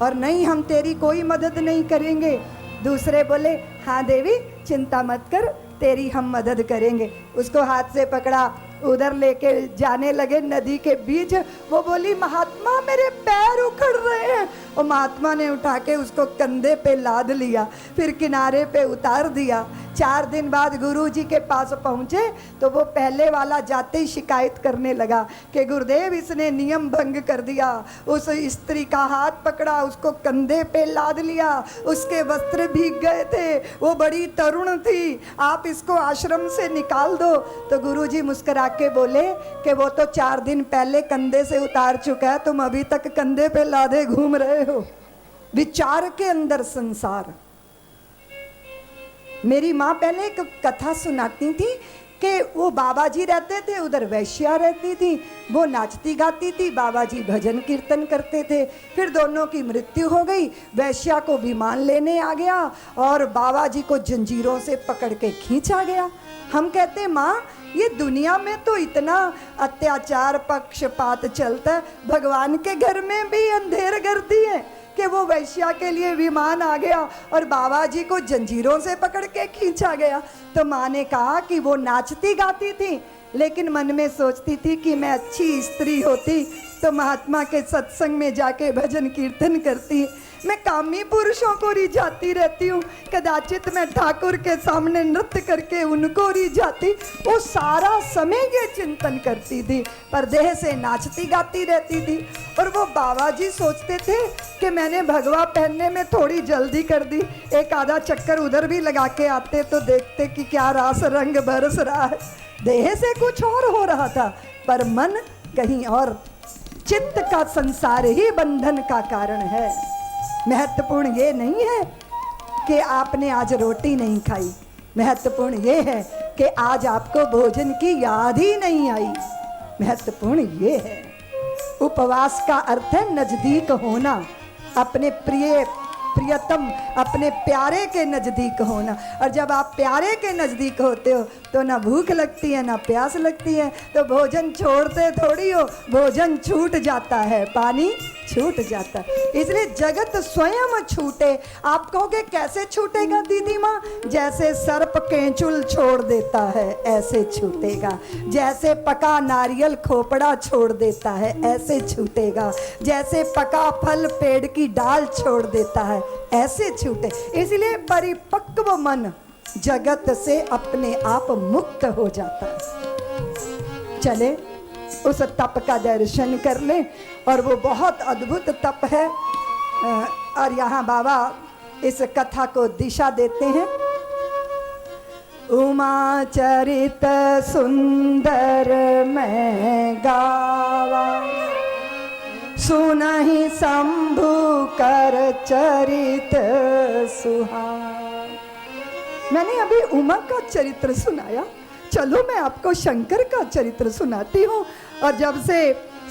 A: और नहीं हम तेरी कोई मदद नहीं करेंगे। दूसरे बोले, हाँ देवी चिंता मत कर, तेरी हम मदद करेंगे। उसको हाथ से पकड़ा, उधर लेके जाने लगे नदी के बीच। वो बोली, महात्मा मेरे पैर उखड़ रहे हैं, और महात्मा ने उठा के उसको कंधे पे लाद लिया, फिर किनारे पे उतार दिया। 4 दिन बाद गुरु जी के पास पहुँचे तो वो पहले वाला जाते ही शिकायत करने लगा कि गुरुदेव इसने नियम भंग कर दिया। उस स्त्री का हाथ पकड़ा, उसको कंधे पे लाद लिया, उसके वस्त्र भीग गए थे, वो बड़ी तरुण थी, आप इसको आश्रम से निकाल दो। तो गुरु जी मुस्कुरा के बोले कि वो तो 4 दिन पहले कंधे से उतार चुका है, तुम अभी तक कंधे पे लादे घूम रहे हो। विचार के अंदर संसार। मेरी माँ पहले एक कथा सुनाती थी कि वो बाबा जी रहते थे, उधर वैश्या रहती थी, वो नाचती गाती थी, बाबा जी भजन कीर्तन करते थे। फिर दोनों की मृत्यु हो गई, वैश्या को विमान लेने आ गया और बाबा जी को जंजीरों से पकड़ के खींचा गया। हम कहते माँ ये दुनिया में तो इतना अत्याचार पक्षपात चलता है, भगवान के घर में भी अंधेर गर्दी है कि वो वैश्या के लिए विमान आ गया और बाबा जी को जंजीरों से पकड़ के खींचा गया। तो माँ ने कहा कि वो नाचती गाती थी, लेकिन मन में सोचती थी कि मैं अच्छी स्त्री होती तो महात्मा के सत्संग में जाके भजन कीर्तन करती। मैं कामी पुरुषों को रिझाती रहती हूँ, कदाचित मैं ठाकुर के सामने नृत्य करके उनको रिझाती। वो सारा समय ये चिंतन करती थी, पर देह से नाचती गाती रहती थी। और वो बाबा जी सोचते थे कि मैंने भगवा पहनने में थोड़ी जल्दी कर दी, एक आधा चक्कर उधर भी लगा के आते तो देखते कि क्या रास रंग बरस रहा है। देह से कुछ और हो रहा था, पर मन कहीं और। चित्त का संसार ही बंधन का कारण है। महत्वपूर्ण ये नहीं है कि आपने आज रोटी नहीं खाई, महत्वपूर्ण ये है कि आज आपको भोजन की याद ही नहीं आई। महत्वपूर्ण ये है, उपवास का अर्थ है नजदीक होना, अपने प्रियतम अपने प्यारे के नज़दीक होना। और जब आप प्यारे के नज़दीक होते हो तो ना भूख लगती है ना प्यास लगती है, तो भोजन छोड़ते थोड़ी हो, भोजन छूट जाता है, पानी छूट जाता है। इसलिए जगत स्वयं छूटे। आप कहोगे कैसे छूटेगा दीदी माँ? जैसे सर्प केंचुल छोड़ देता है ऐसे छूटेगा, जैसे पका नारियल खोपड़ा छोड़ देता है ऐसे छूटेगा, जैसे पका फल पेड़ की डाल छोड़ देता है ऐसे छूटे। इसलिए परिपक्व मन जगत से अपने आप मुक्त हो जाता है। चले उस तप का दर्शन कर ले, और वो बहुत अद्भुत तप है। और यहाँ बाबा इस कथा को दिशा देते हैं। उमा चरित सुंदर मैं गावा, सुनहि शंभु कर चरित सुहाव। मैंने अभी उमा का चरित्र सुनाया, चलो मैं आपको शंकर का चरित्र सुनाती हूँ। और जब से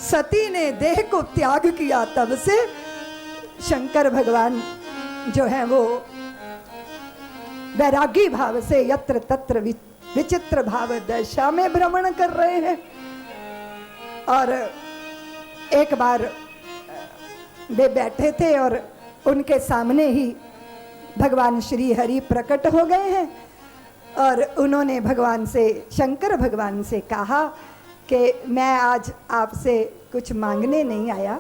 A: सती ने देह को त्याग किया तब से शंकर भगवान जो है वो वैरागी भाव से यत्र तत्र विचित्र भाव दशा में भ्रमण कर रहे हैं। और एक बार वे बैठे थे और उनके सामने ही भगवान श्री हरि प्रकट हो गए हैं, और उन्होंने भगवान से, शंकर भगवान से कहा कि मैं आज आपसे कुछ मांगने नहीं आया,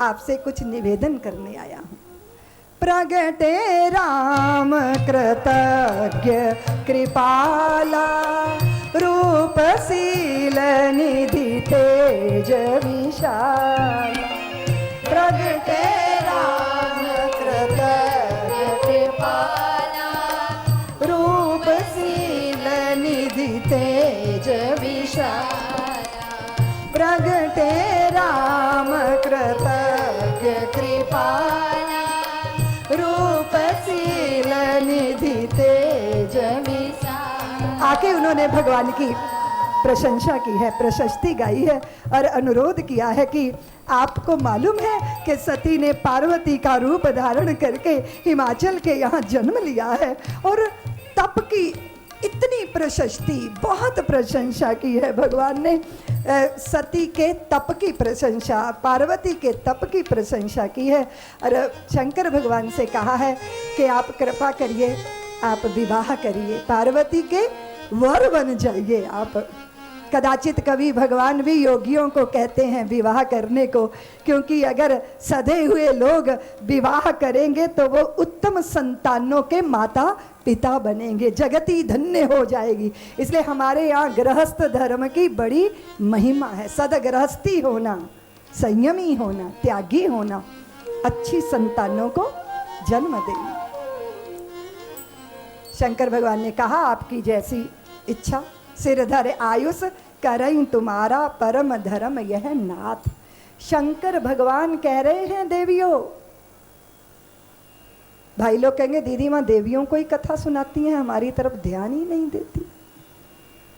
A: आपसे कुछ निवेदन करने आया हूँ। प्रगटे राम कृतज्ञ कृपाला, रूपशील निधि तेज विशाला। प्रगटे राम कृतज्ञ कृपाला, रूपशील निधि तेज विशाला। प्रगटे राम कृतज्ञ कृपाला, रूपशील निधि तेज विशाला। आके उन्होंने भगवान की प्रशंसा की है, प्रशस्ति गाई है और अनुरोध किया है कि आपको मालूम है कि सती ने पार्वती का रूप धारण करके हिमाचल के यहाँ जन्म लिया है, और तप की इतनी प्रशस्ति, बहुत प्रशंसा की है भगवान ने। सती के तप की प्रशंसा, पार्वती के तप की प्रशंसा की है। और शंकर भगवान से कहा है कि आप कृपा करिए, आप विवाह करिए, पार्वती के वर बन जाइए आप। कदाचित कभी भगवान भी योगियों को कहते हैं विवाह करने को, क्योंकि अगर सधे हुए लोग विवाह करेंगे तो वो उत्तम संतानों के माता पिता बनेंगे, जगती धन्य हो जाएगी। इसलिए हमारे यहाँ गृहस्थ धर्म की बड़ी महिमा है। सदगृहस्थी होना, संयमी होना, त्यागी होना, अच्छी संतानों को जन्म देना। शंकर भगवान ने कहा आपकी जैसी इच्छा, सिर धर आयुष करई तुम्हारा परम धर्म यह नाथ। शंकर भगवान कह रहे हैं देवियों। भाई लोग कहेंगे दीदी माँ देवियों को ही कथा सुनाती हैं, हमारी तरफ ध्यान ही नहीं देती।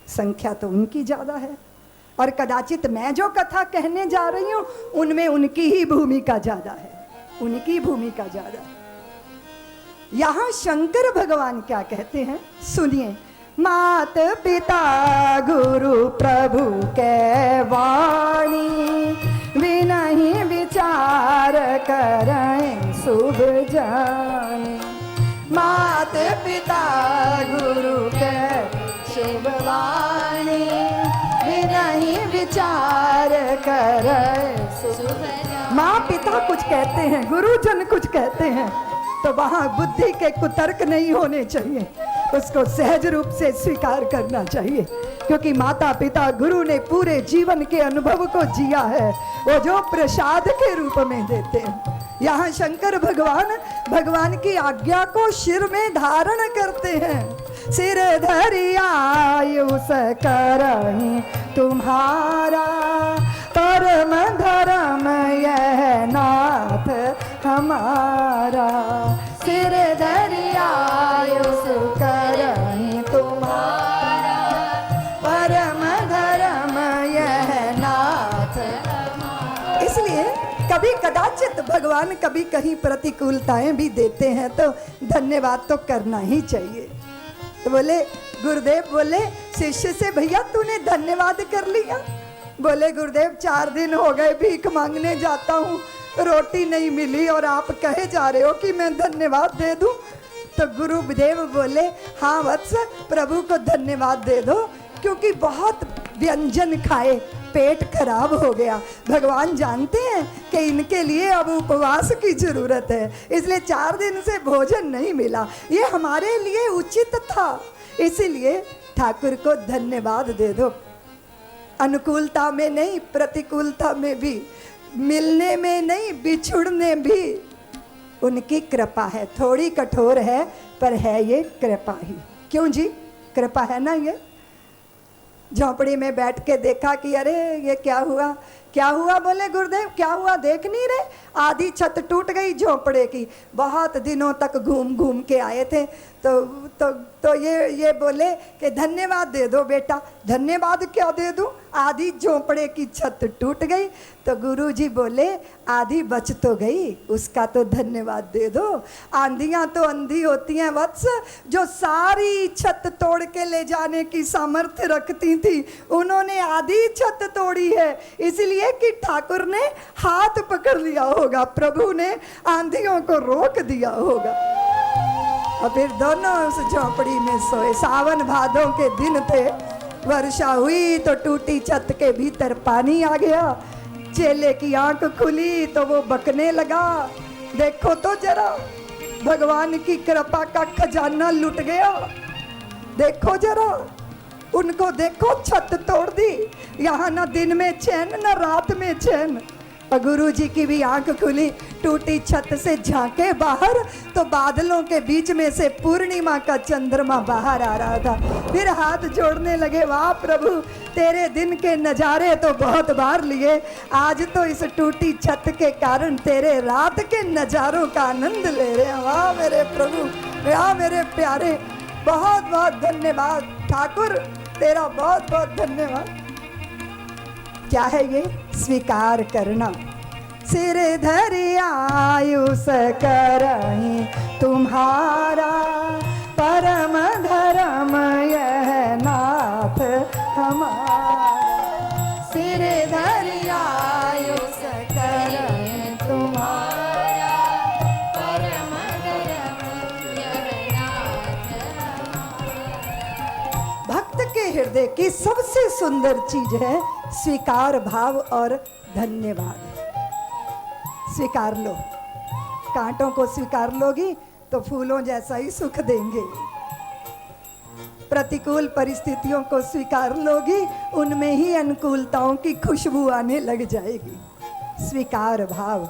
A: संख्या तो उनकी ज्यादा है, और कदाचित मैं जो कथा कहने जा रही हूं उनमें उनकी ही भूमिका ज्यादा है, उनकी भूमिका ज्यादा है। यहां शंकर भगवान क्या कहते हैं सुनिए। मात पिता गुरु प्रभु के वाणी, विनहि विचार करें शुभ जानी। मात पिता गुरु के शुभ वाणी, विनहि विचार करें शुभ जानी। माँ पिता कुछ कहते हैं, गुरुजन कुछ कहते हैं, तो वहां बुद्धि के कुतर्क नहीं होने चाहिए, उसको सहज रूप से स्वीकार करना चाहिए, क्योंकि माता पिता गुरु ने पूरे जीवन के अनुभव को जिया है, वो जो प्रसाद के रूप में देते हैं। यहाँ शंकर भगवान भगवान की आज्ञा को शिर में धारण करते हैं। सिर धरि आयुष करहि तुम्हारा, परम धर्म यह नाथ हमारा। सिर धरि आयुष करहि तुम्हारा, परम धर्म यह नाथ हमारा। इसलिए कभी कदाचित भगवान कभी कहीं प्रतिकूलताएं भी देते हैं तो धन्यवाद तो करना ही चाहिए। तो बोले गुरुदेव, बोले शिष्य से भैया तूने धन्यवाद कर लिया? बोले गुरुदेव 4 दिन हो गए भीख मांगने जाता हूँ, रोटी नहीं मिली और आप कहे जा रहे हो कि मैं धन्यवाद दे दूं। तो गुरुदेव बोले हाँ वत्स, प्रभु को धन्यवाद दे दो, क्योंकि बहुत व्यंजन खाए पेट खराब हो गया। भगवान जानते हैं कि इनके लिए अब उपवास की जरूरत है, इसलिए 4 दिन से भोजन नहीं मिला, ये हमारे लिए उचित था, इसीलिए ठाकुर को धन्यवाद दे दो। अनुकूलता में नहीं, प्रतिकूलता में भी, मिलने में नहीं, बिछुड़ने भी उनकी कृपा है। थोड़ी कठोर है पर है ये कृपा ही। क्यों जी, कृपा है ना। ये झोंपड़ी में बैठ के देखा कि अरे ये क्या हुआ, क्या हुआ? बोले गुरुदेव क्या हुआ, देख नहीं रहे, आधी छत टूट गई झोंपड़े की। बहुत दिनों तक घूम घूम के आए थे, तो ये बोले कि धन्यवाद दे दो बेटा। धन्यवाद क्या दे दूं, आधी झोंपड़े की छत टूट गई। तो गुरुजी बोले आधी बच तो गई, उसका तो धन्यवाद दे दो। आंधियां तो अंधी होती हैं वत्स, जो सारी छत तोड़ के ले जाने की सामर्थ्य रखती थी, उन्होंने आधी छत तोड़ी है, इसलिए कि ठाकुर ने हाथ पकड़ लिया होगा, प्रभु ने आंधियों को रोक दिया होगा। और फिर दोनों उस झोंपड़ी में सोए। सावन भादों के दिन थे, वर्षा हुई तो टूटी छत के भीतर पानी आ गया। चेले की आंख खुली तो वो बकने लगा, देखो तो जरा भगवान की कृपा का खजाना लुट गया, देखो जरा उनको, देखो छत तोड़ दी, यहाँ ना दिन में चैन ना रात में चैन। और गुरु जी की भी आंख खुली, टूटी छत से झांके बाहर तो बादलों के बीच में से पूर्णिमा का चंद्रमा बाहर आ रहा था। फिर हाथ जोड़ने लगे, वाह प्रभु तेरे दिन के नज़ारे तो बहुत बार लिए, आज तो इस टूटी छत के कारण तेरे रात के नज़ारों का आनंद ले रहे हैं। वाह मेरे प्रभु, वाह मेरे प्यारे, बहुत बहुत धन्यवाद ठाकुर, तेरा बहुत बहुत धन्यवाद। क्या है ये? स्वीकार करना। सिर धरि आयुष करहि तुम्हारा, परम धर्म यह नाथ हमारा। सिर धरि आयुष करहि तुम्हारा, परम धर्म यह नाथ हमारा। भक्त के हृदय की सबसे सुंदर चीज है स्वीकार भाव और धन्यवाद। स्वीकार लो, कांटों को स्वीकार लोगी तो फूलों जैसा ही सुख देंगे। प्रतिकूल परिस्थितियों को स्वीकार लोगी, उनमें ही अनुकूलताओं की खुशबू आने लग जाएगी। स्वीकार भाव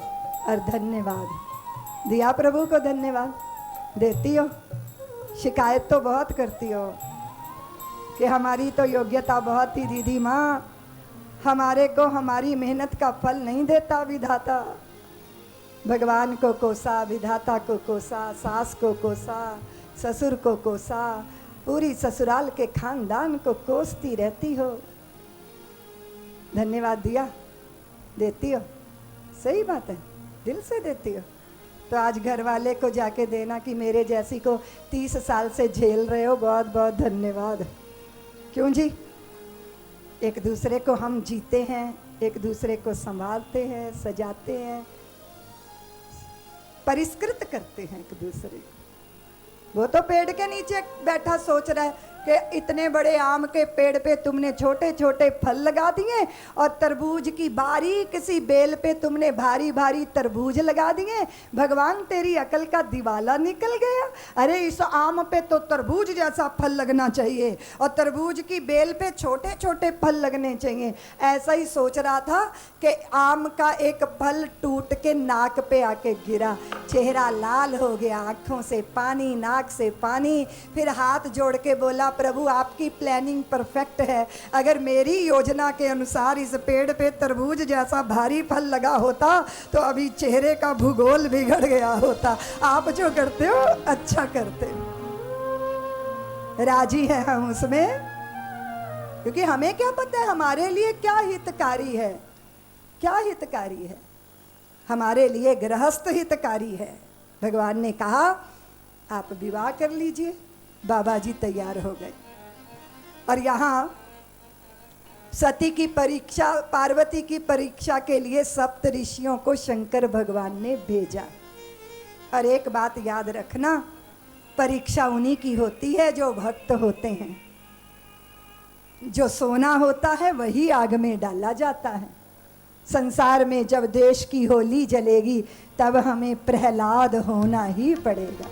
A: और धन्यवाद। दिया प्रभु को धन्यवाद? देती हो? शिकायत तो बहुत करती हो कि हमारी तो योग्यता बहुत ही दीदी माँ, हमारे को हमारी मेहनत का फल नहीं देता विधाता। भगवान को कोसा, विधाता को कोसा, सास को कोसा, ससुर को कोसा, पूरी ससुराल के खानदान को कोसती रहती हो। धन्यवाद दिया? देती हो? सही बात है, दिल से देती हो। तो आज घर वाले को जाके देना कि मेरे जैसी को 30 साल से झेल रहे हो, बहुत बहुत धन्यवाद। क्यों जी? एक दूसरे को हम जीते हैं, एक दूसरे को संभालते हैं, सजाते हैं, परिष्कृत करते हैं एक दूसरे को। वो तो पेड़ के नीचे बैठा सोच रहा है कि इतने बड़े आम के पेड़ पे तुमने छोटे छोटे फल लगा दिए और तरबूज की बारीक सी बेल पे तुमने भारी भारी तरबूज लगा दिए। भगवान तेरी अकल का दिवाला निकल गया। अरे इस आम पे तो तरबूज जैसा फल लगना चाहिए और तरबूज की बेल पे छोटे छोटे फल लगने चाहिए। ऐसा ही सोच रहा था कि आम का एक फल टूट के नाक पे आके गिरा, चेहरा लाल हो गया, आँखों से पानी, नाक से पानी। फिर हाथ जोड़ के बोला, प्रभु आपकी प्लानिंग परफेक्ट है। अगर मेरी योजना के अनुसार इस पेड़ पे तरबूज जैसा भारी फल लगा होता तो अभी चेहरे का भूगोल बिगड़ गया होता। आप जो करते हो अच्छा करते हो। राजी है हम उसमें, क्योंकि हमें क्या पता है हमारे लिए क्या हितकारी है, क्या हितकारी है। हमारे लिए गृहस्थ हितकारी है। भगवान ने कहा आप विवाह कर लीजिए। बाबा जी तैयार हो गए और यहाँ सती की परीक्षा, पार्वती की परीक्षा के लिए सप्त ऋषियों को शंकर भगवान ने भेजा। और एक बात याद रखना, परीक्षा उन्हीं की होती है जो भक्त होते हैं। जो सोना होता है वही आग में डाला जाता है। संसार में जब देश की होली जलेगी तब हमें प्रहलाद होना ही पड़ेगा।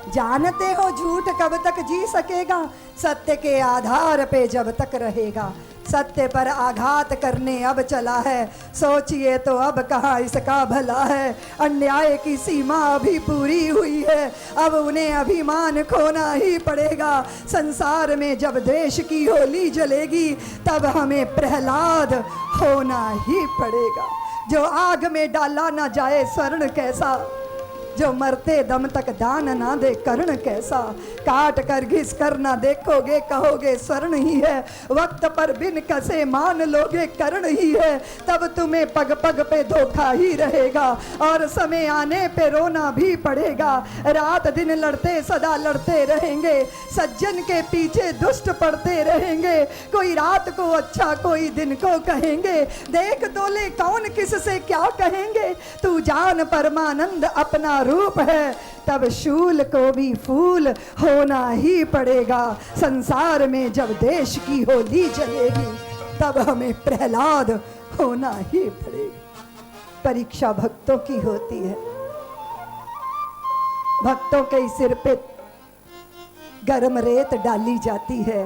A: जानते हो झूठ कब तक जी सकेगा, सत्य के आधार पे जब तक रहेगा। सत्य पर आघात करने अब चला है, सोचिए तो अब कहाँ इसका भला है। अन्याय की सीमा अभी पूरी हुई है, अब उन्हें अभिमान खोना ही पड़ेगा। संसार में जब देश की होली जलेगी तब हमें प्रहलाद होना ही पड़ेगा। जो आग में डाला ना जाए स्वर्ण कैसा, जो मरते दम तक दान ना दे कर्ण कैसा। काट कर घिस कर ना देखोगे कहोगे स्वर्ण ही है, वक्त पर बिन कसे मान लोगे कर्ण ही है। तब तुम्हें पग पग पे धोखा ही रहेगा और समय आने पे रोना भी पड़ेगा। रात दिन लड़ते सदा लड़ते रहेंगे, सज्जन के पीछे दुष्ट पड़ते रहेंगे। कोई रात को अच्छा कोई दिन को कहेंगे, देख तोले कौन किससे क्या कहेंगे। तू जान परमानंद अपना रूप है, तब शूल को भी फूल होना ही पड़ेगा। संसार में जब देश की होली जलेगी तब हमें प्रहलाद होना ही पड़ेगा। परीक्षा भक्तों की होती है। भक्तों के सिर पे गर्म रेत डाली जाती है,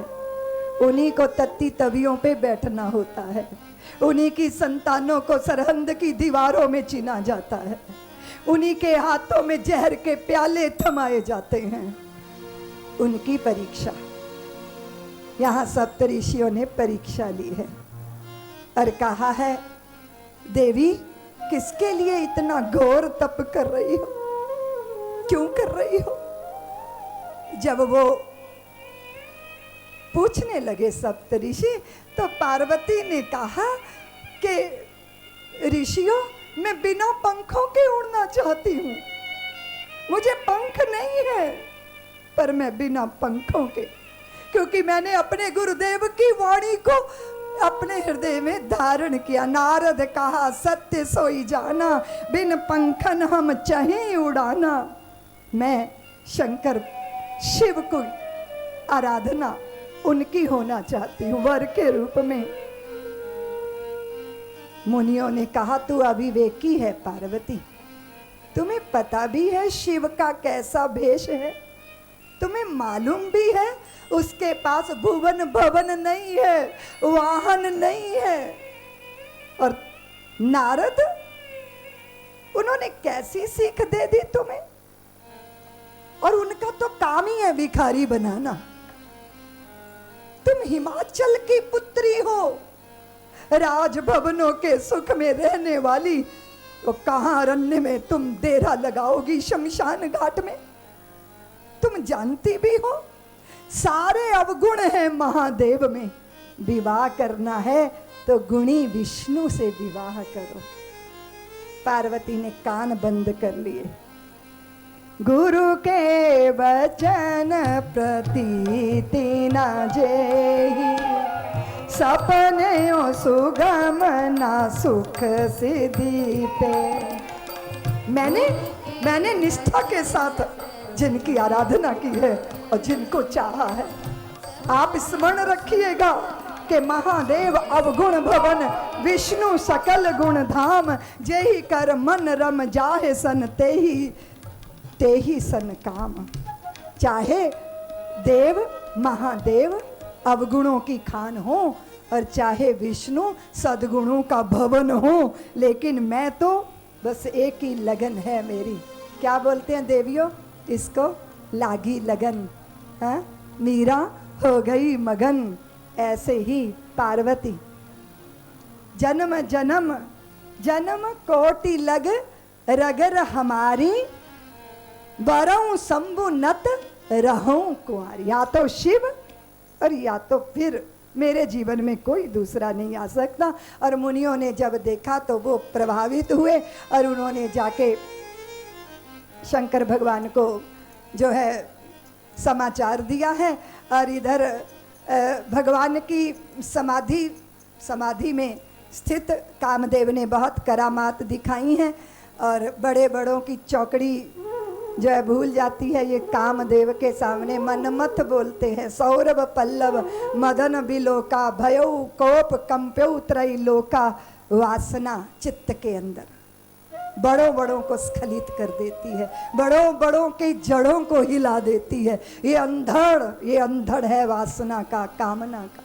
A: उन्हीं को तत्ती तवियों पे बैठना होता है। उन्हीं की संतानों को सरहंद की दीवारों में चिना जाता है, उन्हीं के हाथों में जहर के प्याले थमाए जाते हैं। उनकी परीक्षा, यहाँ सप्त ऋषियों ने परीक्षा ली है और कहा है देवी किसके लिए इतना घोर तप कर रही हो, क्यों कर रही हो। जब वो पूछने लगे सप्त ऋषि तो पार्वती ने कहा कि ऋषियों मैं बिना पंखों के उड़ना चाहती हूँ। मुझे पंख नहीं है पर मैं बिना पंखों के, क्योंकि मैंने अपने गुरुदेव की वाणी को अपने हृदय में धारण किया। नारद कहा सत्य सोई जाना, बिन पंखन हम चाहें उड़ाना। मैं शंकर शिव को आराधना उनकी होना चाहती हूँ, वर के रूप में। मुनियों ने कहा तू अविवेकी है पार्वती, तुम्हें पता भी है शिव का कैसा भेष है, तुम्हें मालूम भी है उसके पास भुवन भवन नहीं है, वाहन नहीं है। और नारद, उन्होंने कैसी सीख दे दी तुम्हें? और उनका तो काम ही है भिखारी बनाना। तुम हिमाचल की पुत्री हो, राजभवनों के सुख में रहने वाली, वो कहां अरण्य में तुम डेरा लगाओगी? शमशान घाट में? तुम जानती भी हो सारे अवगुण हैं महादेव में, विवाह करना है तो गुणी विष्णु से विवाह करो। पार्वती ने कान बंद कर लिए। गुरु के वचन प्रतीति न जेहि, सपने सुगम ना सुख सिद्धि पे। मैंने निष्ठा के साथ जिनकी आराधना की है और जिनको चाहा है, आप स्मरण रखिएगा कि महादेव अवगुण भवन, विष्णु सकल गुण धाम, जेहि कर मन रम जाहे सन तेहि सन काम। चाहे देव महादेव अवगुणों की खान हो और चाहे विष्णु सद्गुणों का भवन हो, लेकिन मैं तो बस एक ही लगन है मेरी। क्या बोलते हैं देवियों इसको? लागी लगन। हाँ, मीरा हो गई मगन। ऐसे ही पार्वती जन्म जन्म जन्म कोटि लग रगर हमारी, बरऊं शंभु नत रहूं कुंवारी। या तो शिव और या तो फिर मेरे जीवन में कोई दूसरा नहीं आ सकता। और मुनियों ने जब देखा तो वो प्रभावित हुए और उन्होंने जाके शंकर भगवान को जो है समाचार दिया है। और इधर भगवान की समाधि में स्थित कामदेव ने बहुत करामात दिखाई हैं। और बड़े बड़ों की चौकड़ी जो है भूल जाती है, ये कामदेव के सामने मनमथ बोलते हैं। सौरभ पल्लव मदन बिलोका, भयौ कोप कंप्यौ त्रैलोका, वासना चित्त के अंदर बड़ों बड़ों को स्खलित कर देती है, बड़ों बड़ों की जड़ों को हिला देती है। ये अंधड़ है वासना का, कामना का।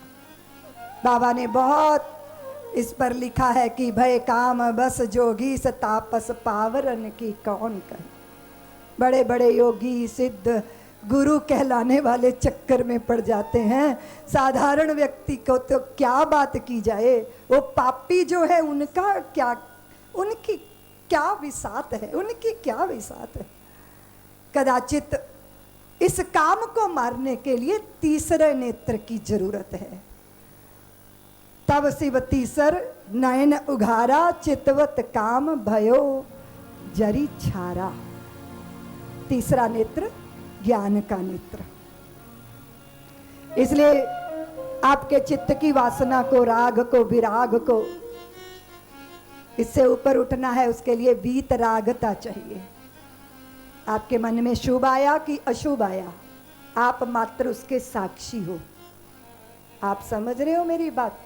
A: बाबा ने बहुत इस पर लिखा है कि भय काम बस जोगी स तापस पावरन की कौन कहे। बड़े बड़े योगी सिद्ध गुरु कहलाने वाले चक्कर में पड़ जाते हैं, साधारण व्यक्ति को तो क्या बात की जाए। वो पापी जो है उनका क्या, उनकी क्या विसात है, उनकी क्या विसात है। कदाचित इस काम को मारने के लिए तीसरे नेत्र की जरूरत है। तब शिव तीसर नयन उघारा, चितवत काम भयो जरी छारा। तीसरा नेत्र ज्ञान का नेत्र। इसलिए आपके चित्त की वासना को, राग को, विराग को, इससे ऊपर उठना है, उसके लिए वीतरागता चाहिए। आपके मन में शुभ आया कि अशुभ आया, आप मात्र उसके साक्षी हो। आप समझ रहे हो मेरी बात?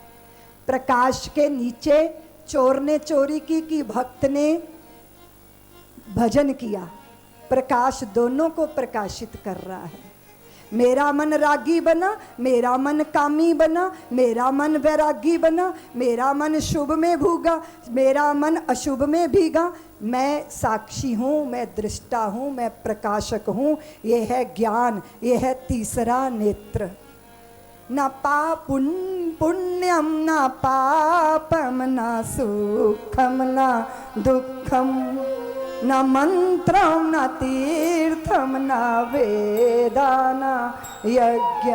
A: प्रकाश के नीचे चोर ने चोरी की कि भक्त ने भजन किया, प्रकाश दोनों को प्रकाशित कर रहा है। मेरा मन रागी बना, मेरा मन कामी बना, मेरा मन वैरागी बना, मेरा मन शुभ में भूगा, मेरा मन अशुभ में भीगा। मैं साक्षी हूँ, मैं दृष्टा हूँ, मैं प्रकाशक हूँ। ये है ज्ञान, ये है तीसरा नेत्र। न पुण्यम न पापम न सुखम न दुखम, न मंत्रम न तीर्थम न वेदा न यज्ञ,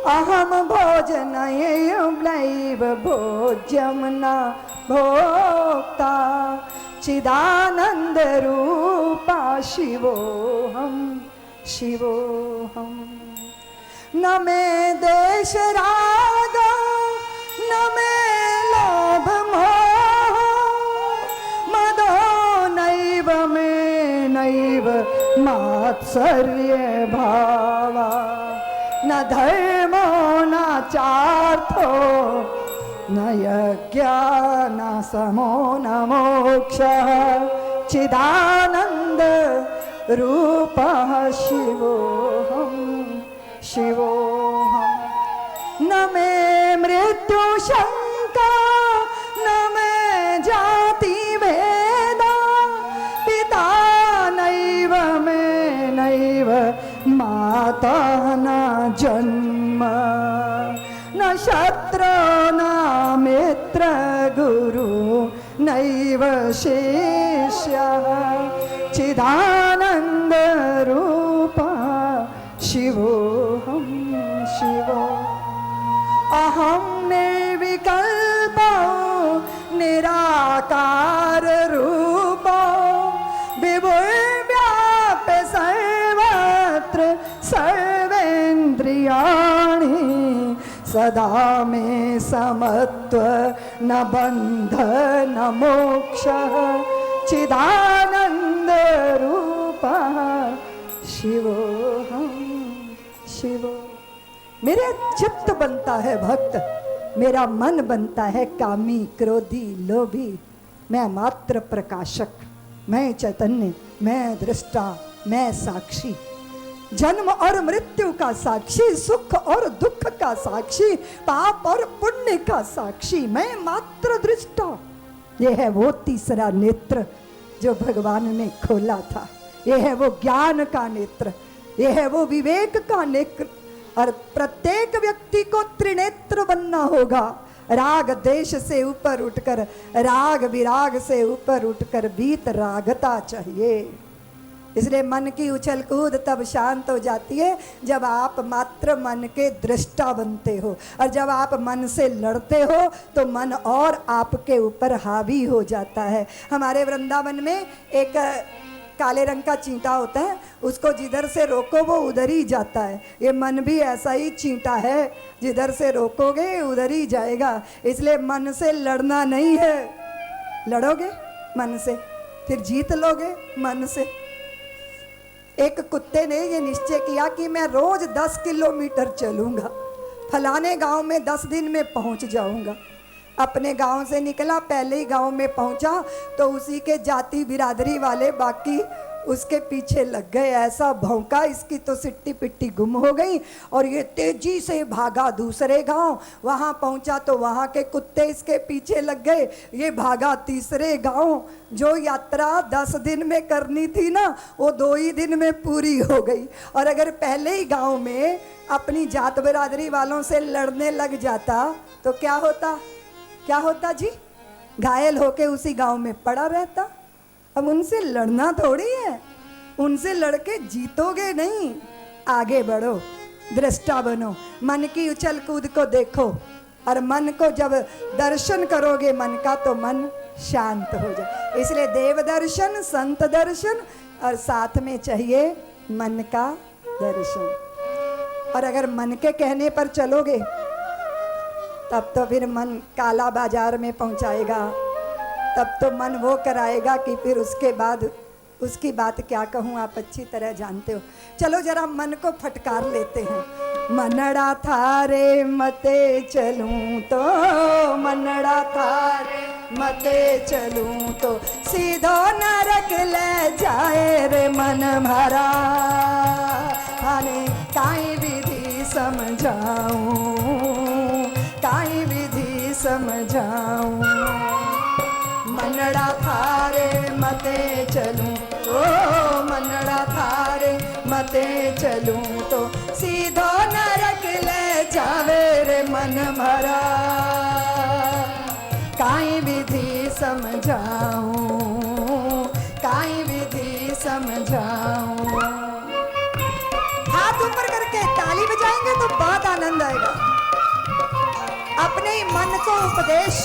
A: अहम भोजनैव भोज्यम न भोक्ता, चिदानंद रूपा शिवोहम शिवोहम। न मे देश राग न मे लोभ मोह, मदो नैव मे नैव मात्सर्य भावा, न धर्मो न चार्थो न यज्ञ न समो न मोक्षः चिदानंद रूपः शिवोऽहं शिवोऽहं। न मे मृत्यु शंका न मे जाति भेदा पिता नैव मे नैव माता न जन्म न शत्रु न मित्र गुरु नैव शिष्यः चिदानंद रूपः शिवोऽहं शिवो। अहं निर्विकल्पो निराकार रूपो विभुर्व्याप्य सर्वत्र सर्वेन्द्रियाणि सदा मे समत्व न बंध न मोक्षः चिदानंद रूपः शिवोऽहं शिवो। मेरे चित्त बनता है भक्त, मेरा मन बनता है कामी क्रोधी लोभी। मैं मात्र प्रकाशक, मैं चैतन्य, मैं दृष्टा, मैं साक्षी, जन्म और मृत्यु का साक्षी, सुख और दुख का साक्षी, पाप और पुण्य का साक्षी, मैं मात्र दृष्टा। यह है वो तीसरा नेत्र जो भगवान ने खोला था। यह है वो ज्ञान का नेत्र, यह है वो विवेक का नेत्र। और प्रत्येक व्यक्ति को त्रिनेत्र बनना होगा। राग देश से ऊपर उठकर, राग विराग से ऊपर उठकर बीत रागता चाहिए। इसलिए मन की उछल कूद तब शांत हो जाती है जब आप मात्र मन के दृष्टा बनते हो। और जब आप मन से लड़ते हो तो मन और आपके ऊपर हावी हो जाता है। हमारे वृंदावन में एक काले रंग का चींटा होता है, उसको जिधर से रोको वो उधर ही जाता है। ये मन भी ऐसा ही चींटा है, जिधर से रोकोगे उधर ही जाएगा। इसलिए मन से लड़ना नहीं है। लड़ोगे मन से फिर जीत लोगे मन से। एक कुत्ते ने ये निश्चय किया कि मैं रोज 10 किलोमीटर चलूंगा, फलाने गांव में 10 दिन में पहुंच जाऊंगा। अपने गांव से निकला, पहले ही गांव में पहुंचा तो उसी के जाति बिरादरी वाले बाकी उसके पीछे लग गए। ऐसा भौंका, इसकी तो सिट्टी पिट्टी गुम हो गई और ये तेजी से भागा दूसरे गांव। वहां पहुंचा तो वहां के कुत्ते इसके पीछे लग गए। ये भागा तीसरे गांव। जो यात्रा 10 दिन में करनी थी ना, वो 2 ही दिन में पूरी हो गई। और अगर पहले ही गांव में अपनी जात बिरादरी वालों से लड़ने लग जाता तो क्या होता? क्या होता जी? घायल होके उसी गांव में पड़ा रहता। अब उनसे लड़ना थोड़ी है, उनसे लड़के जीतोगे नहीं। आगे बढ़ो, दृष्टा बनो, मन की उछल कूद को देखो। और मन को जब दर्शन करोगे मन का तो मन शांत हो जाए। इसलिए देव दर्शन, संत दर्शन और साथ में चाहिए मन का दर्शन। और अगर मन के कहने पर चलोगे तब तो फिर मन काला बाजार में पहुंचाएगा। तब तो मन वो कराएगा कि फिर उसके बाद उसकी बात क्या कहूँ, आप अच्छी तरह जानते हो। चलो जरा मन को फटकार लेते हैं। मनड़ा थारे मते चलूं तो, मनड़ा थारे मते चलूं तो, सीधो नरक ले जाए रे मन भरा। हाने काई विधि समझाऊं, काई विधि समझाऊं। मनड़ा थारे मते चलूं तो, मनड़ा थारे मते चलूं तो, सीधो नरक ले जावे रे मन भरा। काई विधि समझाऊं, काई विधि समझाऊं। हाथ ऊपर करके ताली बजाएंगे तो बहुत आनंद आएगा। अपने ही मन को उपदेश।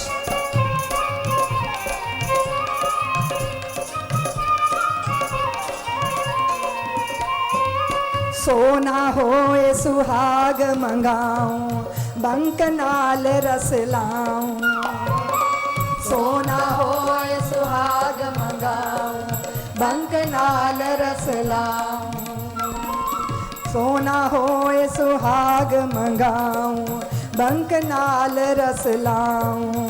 A: सोना होए सुहाग मंगाऊं, बंक नाल रस लाऊं। सोना होए सुहाग मंगाऊं, बंक नाल रस लाऊं। सोना होए सुहाग मंगाऊं बंक नाल रस लाऊं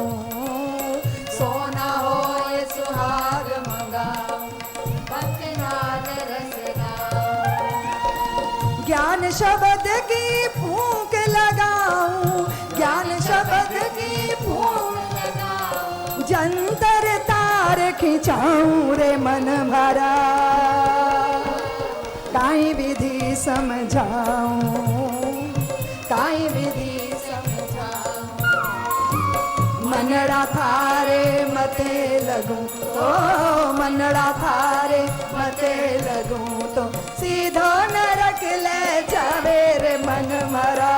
B: सोना होए सुहाग मंगाऊं बंक नाल रस लाऊं
A: ज्ञान शब्द की फूंक लगाऊं ज्ञान शब्द की फूंक
B: लगाऊं
A: जंतर तार खिंचाऊं रे मन भरा काई विधि समझाऊं काई विधि समझाऊं मनड़ा थारे मते लगूं तो मनड़ा थारे मते लगूं तो सीधो नरक ले जावे रे मन मरा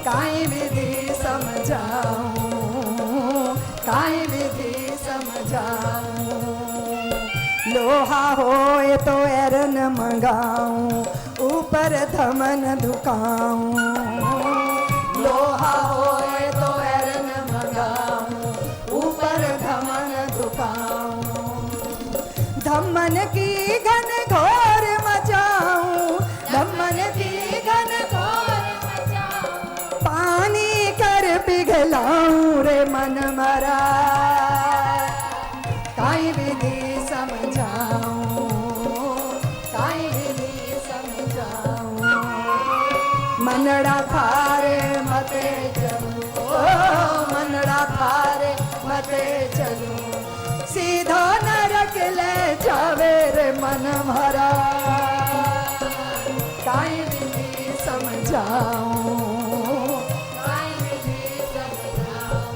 A: काई विधि समझाऊं काई विधि समझाऊं लोहा होए तो एरन मंगाऊं ऊपर धमन दुकाऊं लोहा होए तो एरन मंगाऊं ऊपर धमन दुकाऊं धमन की घन घोर मचाऊं धमन की घन घोर
B: मचाऊं
A: पानी कर पिघलाऊं रे मन मरा काई विधि समझाऊं काई विधि समझाऊं मनड़ा थारे मते चलूं मनड़ा थारे मते चलूं सीधा नरक ले जावे रे मन भरा काई विधि समझाऊं
B: काई विधि समझाऊं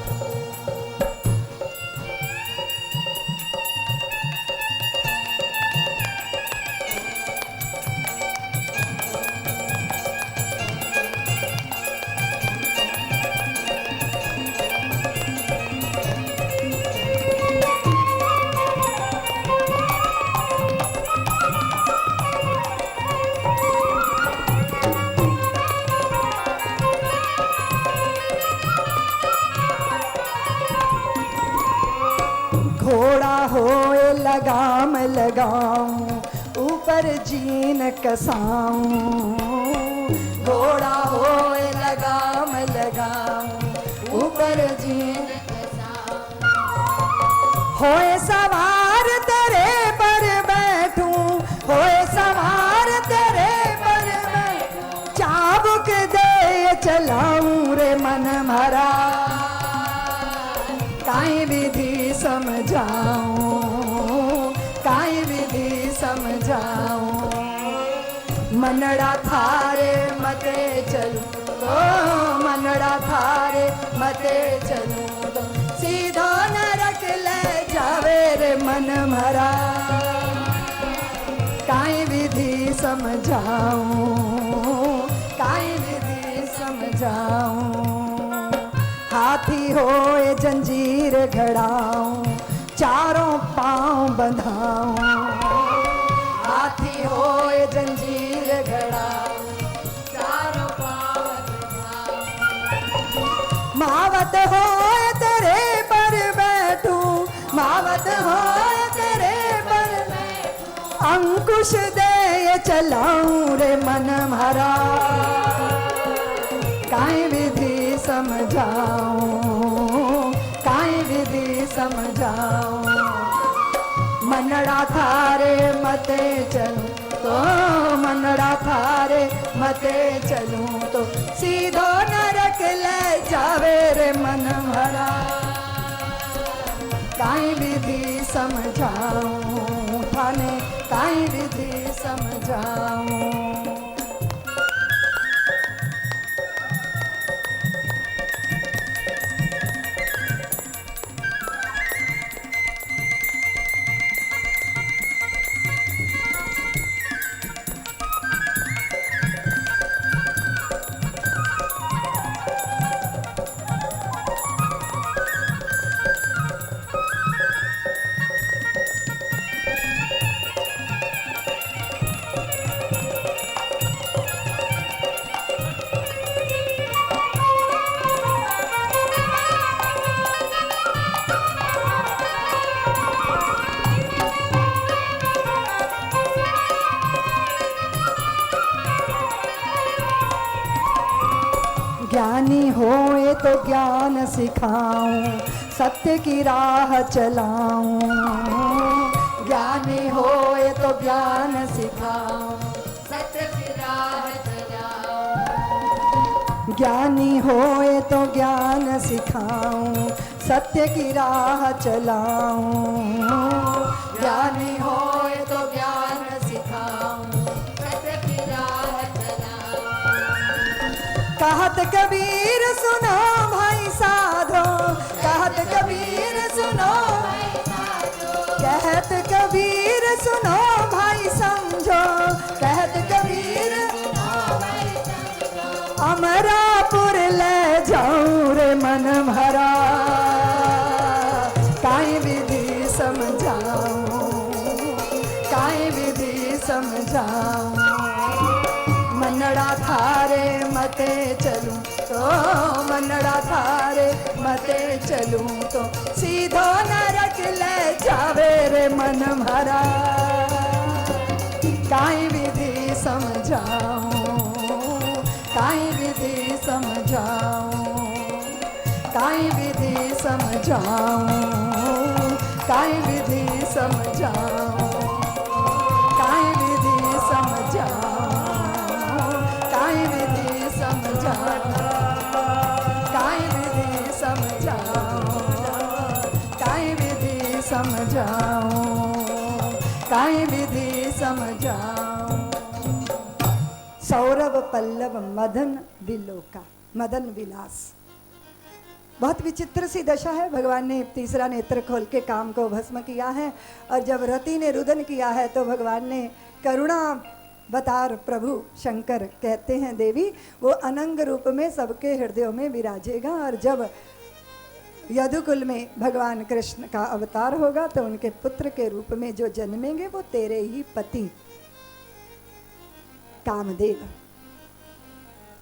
A: घोड़ा होए लगाम लगाऊं ऊपर जीन कसाऊं घोड़ा होए लगाम लगाऊं ऊपर जीन होए सवार तेरे पर बैठूं होए सवार तेरे पर बैठूं चाबुक दे चलाऊं रे मन भरा काई विधि समझाऊं काई विधि समझाऊं मनड़ा थारे मते चलूं तो मनड़ा थारे मते चलूं तो सीधो नरक ले जावे रे मन भरा काई विधि समझाऊं काई विधि समझाऊं हाथी होए जंजीर घड़ाऊं चारों पांव बंधाऊं हाथी होए जंजीर घड़ाऊं
B: चारों पांव बंधाऊं
A: मावत होए तेरे पर बैठूं मावत होए तेरे पर बैठूं अंकुश दे चलाऊं रे मन भरा काई विधि समझाऊं काई विधि समझाऊं मनड़ा थारे मते चलूं तो मनड़ा थारे मते चलूं तो सीधो नरक ले जावे रे मन भरा काई विधि समझाऊं थाने काई विधि समझाऊं ज्ञानी होए तो ज्ञान सिखाऊं, सत्य की राह चलाऊं। ज्ञानी होए तो ज्ञान सिखाऊं,
B: सत्य की राह चलाओ।
A: ज्ञानी होए तो ज्ञान सिखाऊं, सत्य की राह चलाऊं। ज्ञानी होए तो ज्ञान सिखाऊं।
B: सत्य की राह चलाओ।
A: कहत कबीर सुनो भाई साधो, कहत कबीर सुनो, कहत कबीर सुनो भाई समझो, कहत कबीर अमरापुर ले जाऊं रे मन भरा, काई विधि समझाऊं, काई विधि समझाऊं। मनड़ा थारे मते चलूं तो, मनड़ा थारे मते चलूं तो, सीधो नरक ले जावे रे मन भरा, काई विधि समझाऊं, काई विधि समझाऊं, काई विधि समझाऊं, काई विधि समझाऊं, काई विधि समझाऊं, काई विधि समझाऊं, काई विधि समझाऊं, काई विधि समझाऊं, काई विधि समझाऊं। सौरभ पल्लव मदन विलोका, मदन विलास। बहुत विचित्र सी दशा है। भगवान ने तीसरा नेत्र खोल के काम को भस्म किया है, और जब रति ने रुदन किया है तो भगवान ने करुणा अवतार प्रभु शंकर कहते हैं देवी, वो अनंग रूप में सबके हृदयों में विराजेगा। और जब यदुकुल में भगवान कृष्ण का अवतार होगा तो उनके पुत्र के रूप में जो जन्मेंगे वो तेरे ही पति कामदेव।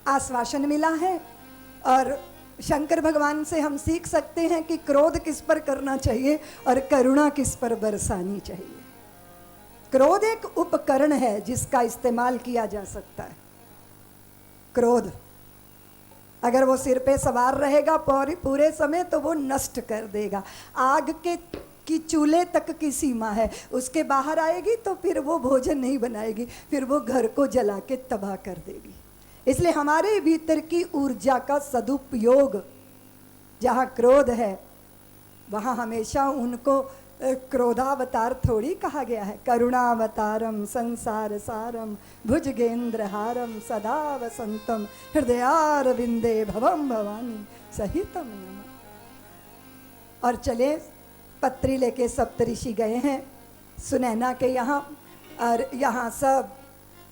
A: आश्वासन मिला है, और शंकर भगवान से हम सीख सकते हैं कि क्रोध किस पर करना चाहिए और करुणा किस पर बरसानी चाहिए। क्रोध एक उपकरण है जिसका इस्तेमाल किया जा सकता है। क्रोध अगर वो सिर पे सवार रहेगा पूरे समय तो वो नष्ट कर देगा। आग के की चूल्हे तक की सीमा है, उसके बाहर आएगी तो फिर वो भोजन नहीं बनाएगी, फिर वो घर को जला के तबाह कर देगी। इसलिए हमारे भीतर की ऊर्जा का सदुपयोग, जहाँ क्रोध है वहाँ हमेशा उनको क्रोधावतार थोड़ी कहा गया है। करुणावतारम संसार सारम भुजगेंद्र हारम सदा वसंतम हृदयारविंदे भवम भवानी सहितम नमः। और चले, पत्री लेके सप्तऋषि गए हैं सुनैना के यहाँ, और यहाँ सब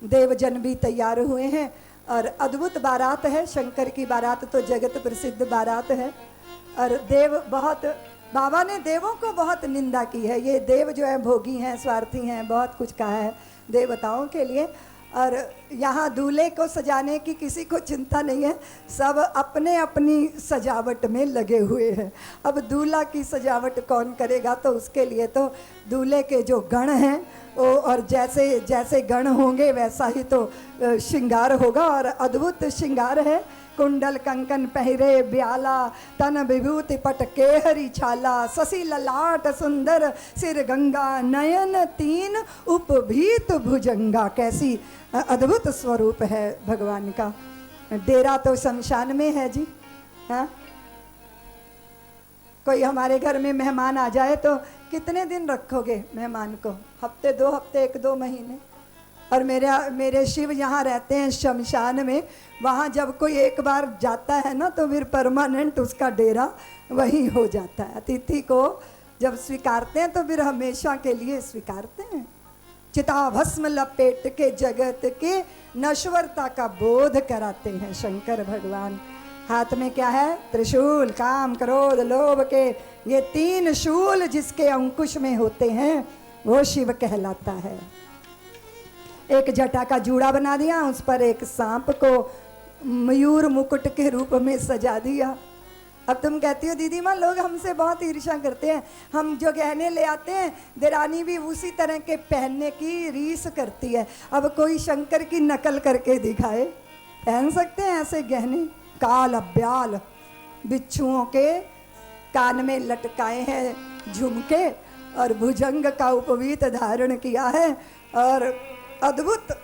A: देवजन भी तैयार हुए हैं, और अद्भुत बारात है। शंकर की बारात तो जगत प्रसिद्ध बारात है। और देव बहुत, बाबा ने देवों को बहुत निंदा की है। ये देव जो है भोगी हैं, स्वार्थी हैं, बहुत कुछ कहा है देवताओं के लिए। और यहाँ दूल्हे को सजाने की किसी को चिंता नहीं है, सब अपने अपनी सजावट में लगे हुए हैं। अब दूल्हा की सजावट कौन करेगा, तो उसके लिए तो दूल्हे के जो गण हैं वो, और जैसे जैसे गण होंगे वैसा ही तो श्रृंगार होगा। और अद्भुत श्रृंगार है। कुंडल कंकन पहरे ब्याला, तन विभूति पट केहरी छाला, शशि ललाट सुंदर सिर गंगा, नयन तीन उपभीत भुजंगा। कैसी अद्भुत स्वरूप है भगवान का। डेरा तो शमशान में है जी। हाँ, कोई हमारे घर में मेहमान आ जाए तो कितने दिन रखोगे मेहमान को? हफ्ते, 2 हफ्ते, 1-2 महीने। और मेरे शिव यहाँ रहते हैं शमशान में। वहाँ जब कोई एक बार जाता है ना तो फिर परमानेंट उसका डेरा वहीं हो जाता है। अतिथि को जब स्वीकारते हैं तो फिर हमेशा के लिए स्वीकारते हैं। चिताभस्म लपेट के जगत के नश्वरता का बोध कराते हैं शंकर भगवान। हाथ में क्या है? त्रिशूल। काम, क्रोध, लोभ के ये 3 शूल जिसके अंकुश में होते हैं वो शिव कहलाता है। एक जटा का जूड़ा बना दिया, उस पर एक सांप को मयूर मुकुट के रूप में सजा दिया। अब तुम कहती हो दीदी माँ लोग हमसे बहुत ईर्ष्या करते हैं, हम जो गहने ले आते हैं देरानी भी उसी तरह के पहनने की रीस करती है। अब कोई शंकर की नकल करके दिखाए, पहन सकते हैं ऐसे गहने? काल ब्याल बिच्छुओं के कान में लटकाए हैं झुमके और भुजंग का उपवीत धारण किया है और अद्भुत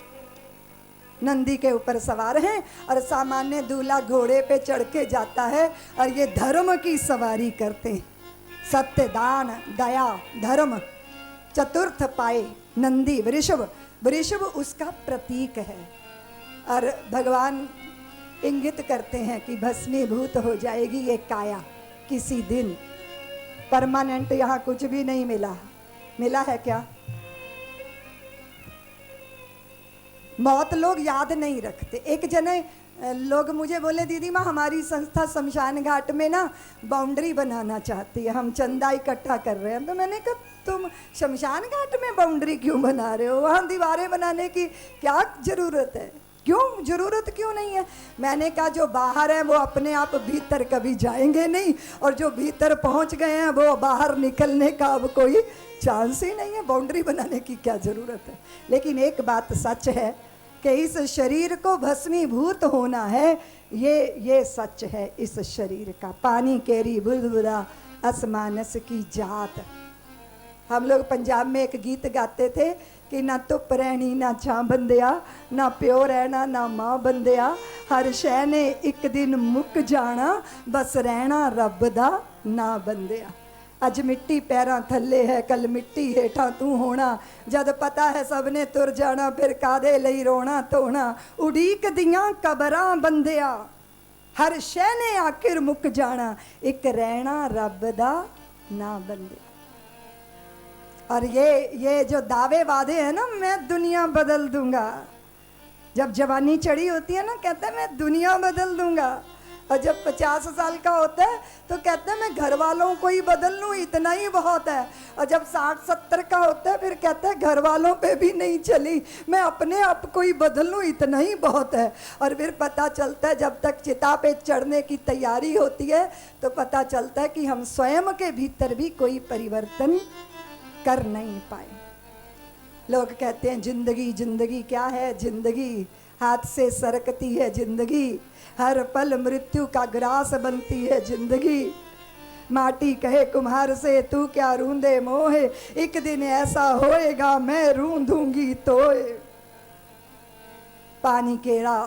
A: नंदी के ऊपर सवार हैं और सामान्य दूल्हा घोड़े पे चढ़ के जाता है और ये धर्म की सवारी करते हैं। सत्य, दान, दया, धर्म चतुर्थ पाए नंदी वृषभ, वृषभ उसका प्रतीक है। और भगवान इंगित करते हैं कि भस्मीभूत हो जाएगी ये काया किसी दिन। परमानेंट यहाँ कुछ भी नहीं मिला, मिला है क्या? बहुत लोग याद नहीं रखते। एक जने लोग मुझे बोले दीदी माँ हमारी संस्था शमशान घाट में ना बाउंड्री बनाना चाहती है, हम चंदा इकट्ठा कर रहे हैं। तो मैंने कहा तुम शमशान घाट में बाउंड्री क्यों बना रहे हो, वहाँ दीवारें बनाने की क्या जरूरत है, क्यों जरूरत क्यों नहीं है? मैंने कहा जो बाहर है वो अपने आप भीतर कभी जाएंगे नहीं, और जो भीतर पहुंच गए हैं वो बाहर निकलने का अब कोई चांस ही नहीं है, बाउंड्री बनाने की क्या जरूरत है। लेकिन एक बात सच है कि इस शरीर को भस्मीभूत होना है, ये सच है इस शरीर का। पानी केरी बुदबुदा असमानस की जात। हम लोग पंजाब में एक गीत गाते थे कि ना धुप रहनी ना छां बंदिया, ना प्यो रहना ना मां बंदिया, हर शै ने एक दिन मुक जाना, बस रहना रब दा ना बंदिया। अज मिट्टी पैरां थल्ले है कल मिट्टी हेठा तू होना, जद पता है सबने तुर जाना फिर कादे लई रोना धोना, उड़ीक दियां कबरां बंदिया, हर शै ने आखिर मुक जाना, एक रहना रब दा ना बंदिया। और ये जो दावे वादे हैं ना, मैं दुनिया बदल दूंगा, जब जवानी चढ़ी होती है ना कहता है मैं दुनिया बदल दूंगा, और जब 50 साल का होता है तो कहता है मैं घर वालों को ही बदल लूँ इतना ही बहुत है, और जब 60-70 का होता है फिर कहता है घर वालों पे भी नहीं चली, मैं अपने आप को ही बदल लूँ इतना ही बहुत है। और फिर पता चलता है जब तक चिता पे चढ़ने की तैयारी होती है तो पता चलता है कि हम स्वयं के भीतर भी कोई परिवर्तन कर नहीं पाए। लोग कहते हैं जिंदगी जिंदगी क्या है, जिंदगी हाथ से सरकती है जिंदगी, हर पल मृत्यु का ग्रास बनती है जिंदगी, माटी कहे कुम्हार से तू क्या रूंदे मोहे, एक दिन ऐसा होएगा मैं रूंधूंगी तोए। पानी केरा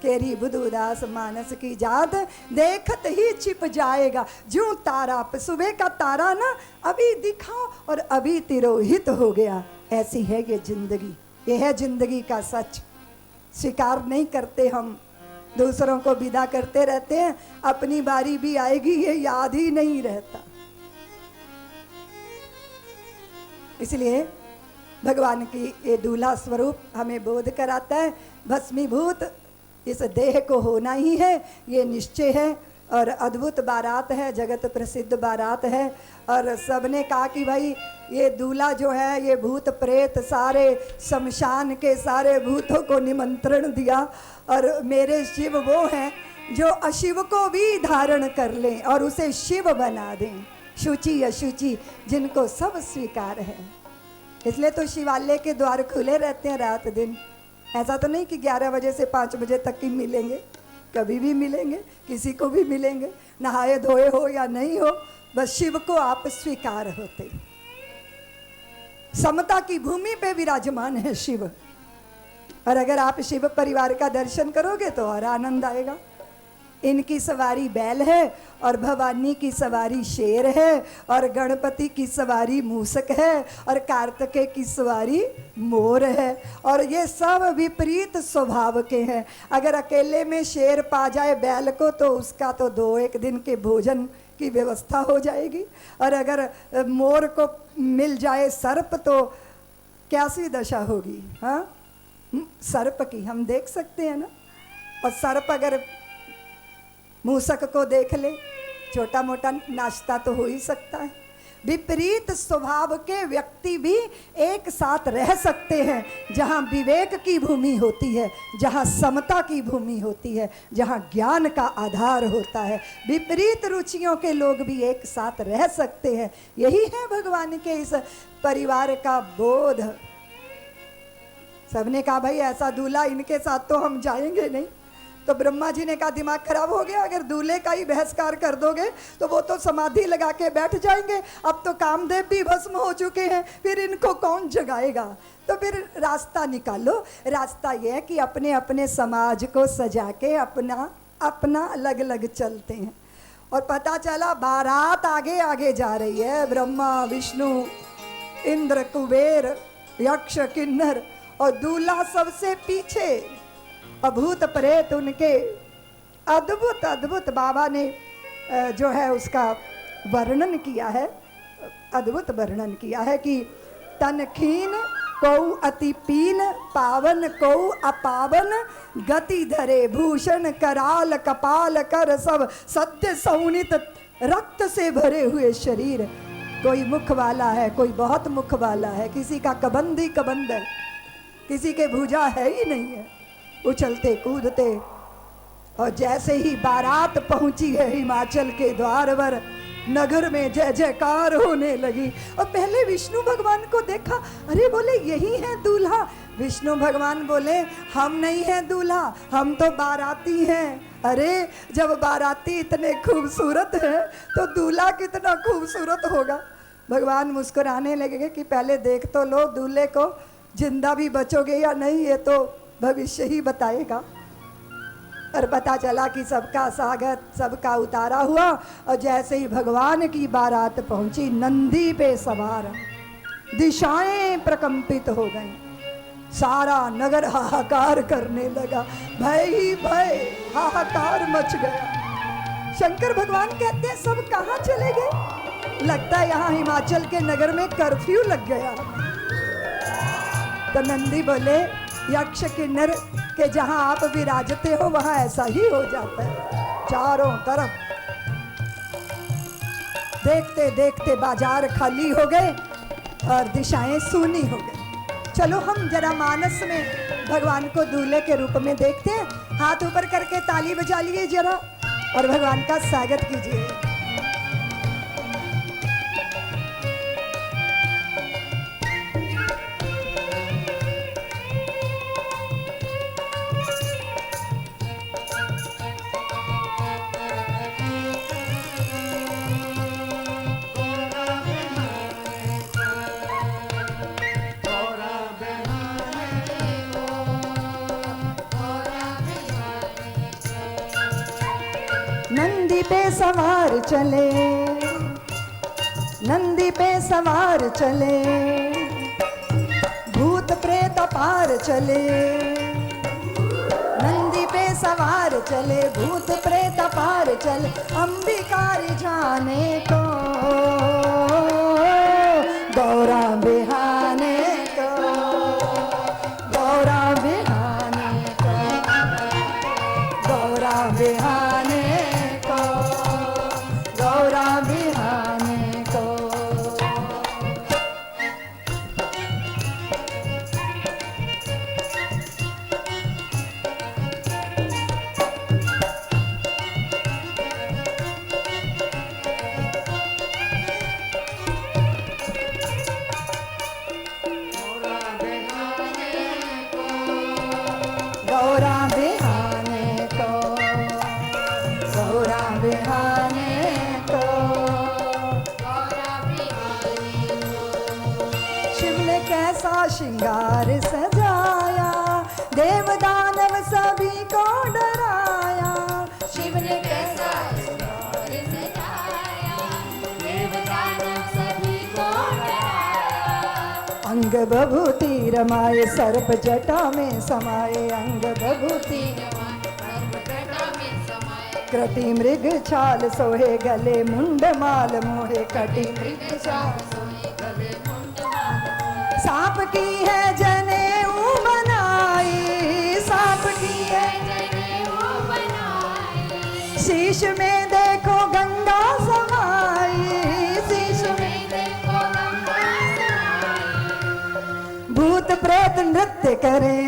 A: केरी बुध उदास मानस की जात, देखत ही छिप जाएगा जूं तारा। सुबह का तारा ना अभी दिखा और अभी तिरोहित हो गया, ऐसी है ये जिंदगी, ये है जिंदगी का सच। स्वीकार नहीं करते हम, दूसरों को विदा करते रहते हैं, अपनी बारी भी आएगी ये याद ही नहीं रहता। इसलिए भगवान की ये दूल्हा स्वरूप हमें बोध कराता है, भस्मीभूत इस देह को होना ही है, ये निश्चय है। और अद्भुत बारात है, जगत प्रसिद्ध बारात है। और सबने कहा कि भाई ये दूल्हा जो है ये भूत प्रेत सारे शमशान के सारे भूतों को निमंत्रण दिया, और मेरे शिव वो हैं जो अशिव को भी धारण कर लें और उसे शिव बना दें, शुचि अशुचि जिनको सब स्वीकार है। इसलिए तो शिवालय के द्वार खुले रहते हैं रात दिन। ऐसा तो नहीं कि 11 बजे से 5 बजे तक ही मिलेंगे, कभी भी मिलेंगे, किसी को भी मिलेंगे, नहाए धोए हो या नहीं हो, बस शिव को आप स्वीकार होते। समता की भूमि पे विराजमान है शिव, और अगर आप शिव परिवार का दर्शन करोगे तो और आनंद आएगा। इनकी सवारी बैल है और भवानी की सवारी शेर है और गणपति की सवारी मूसक है और कार्तिकेय की सवारी मोर है, और ये सब विपरीत स्वभाव के हैं। अगर अकेले में शेर पा जाए बैल को तो उसका तो 2-1 दिन के भोजन की व्यवस्था हो जाएगी, और अगर मोर को मिल जाए सर्प तो कैसी दशा होगी। हाँ, सर्प की हम देख सकते हैं ना, और सर्प अगर मूसक को देख ले, छोटा मोटा नाश्ता तो हो ही सकता है। विपरीत स्वभाव के व्यक्ति भी एक साथ रह सकते हैं जहाँ विवेक की भूमि होती है, जहाँ समता की भूमि होती है, जहाँ ज्ञान का आधार होता है। विपरीत रुचियों के लोग भी एक साथ रह सकते हैं। यही है भगवान के इस परिवार का बोध। सबने कहा भाई ऐसा दूल्हा इनके साथ तो हम जाएंगे नहीं, तो ब्रह्मा जी ने कहा दिमाग खराब हो गया, अगर दूल्हे का ही बहिष्कार कर दोगे तो वो तो समाधि लगा के बैठ जाएंगे, अब तो कामदेव भी भस्म हो चुके हैं, फिर इनको कौन जगाएगा। तो फिर रास्ता निकालो। रास्ता ये है कि अपने अपने समाज को सजा के अपना अपना अलग अलग चलते हैं। और पता चला बारात आगे आगे जा रही है, ब्रह्मा विष्णु इंद्र कुबेर यक्ष किन्नर, और दूल्हा सबसे पीछे। अभूत प्रेत उनके अद्भुत अद्भुत बाबा ने जो है उसका वर्णन किया है, अद्भुत वर्णन किया है कि तन खीन कौ अति पीन, पावन कौ अपावन, गति धरे भूषण कराल कपाल कर, सब सत्य सौनित रक्त से भरे हुए शरीर। कोई मुख वाला है, कोई बहुत मुख वाला है, किसी का कबंद ही कबंद है, किसी के भुजा है ही नहीं है, उछलते कूदते। और जैसे ही बारात पहुंची है हिमाचल के द्वार पर, नगर में जय जयकार होने लगी। और पहले विष्णु भगवान को देखा, अरे बोले यही है दूल्हा। विष्णु भगवान बोले हम नहीं हैं दूल्हा, हम तो बाराती हैं। अरे जब बाराती इतने खूबसूरत हैं तो दूल्हा कितना खूबसूरत होगा। भगवान मुस्कुराने लगेंगे कि पहले देख तो लो दूल्हे को, जिंदा भी बचोगे या नहीं ये तो भविष्य ही बताएगा। और पता चला कि सबका स्वागत, सबका उतारा हुआ। और जैसे ही भगवान की बारात पहुंची, नंदी पे सवार, दिशाएं प्रकंपित हो गईं, सारा नगर हाहाकार करने लगा, भय ही भय, हाहाकार मच गया। शंकर भगवान कहते हैं सब कहाँ चले गए, लगता है यहाँ हिमाचल के नगर में कर्फ्यू लग गया। तो नंदी बोले यक्ष किन्नर के जहाँ आप विराजते हो वहाँ ऐसा ही हो जाता है। चारों तरफ देखते देखते बाजार खाली हो गए और दिशाएं सूनी हो गई। चलो हम जरा मानस में भगवान को दूल्हे के रूप में देखते हैं। हाथ ऊपर करके ताली बजा लिए जरा और भगवान का स्वागत कीजिए। नंदी पे सवार चले, नंदी पे सवार चले, भूत प्रेत पार चले। नंदी पे सवार चले, भूत प्रेत पार चले, अंबिकार जाने को, गौरा बिहाने को, गौरा बिहाने को, गौरा बिहाने को, गौरा बिहाने को। गौरा बिहाने को, गौरा बिहाने को,
B: गौरा बिहाने को।
A: शिव ने कैसा श्रृंगार सजाया, देव दानव सभी को डराया।
B: शिव ने कैसा श्रृंगार सजाया, देव दानव सभी को डराया।
A: अंग बभूति रमाए, सर्प जटा में समाये, अंग बभूति
B: सर्वजटा में समाये।
A: कृति मृग छाल सोहे, गले मुंड माल मोहे, कटी मृग छाल।
B: सोए गले मुंड माला।
A: सांप की है जनेऊ बनाई, सांप की है
B: जनेऊ बनाई।
A: शीश में देखो गंगा समाई, शीश में
B: में देखो गंगा समाई।
A: भूत प्रेत नृत्य करें,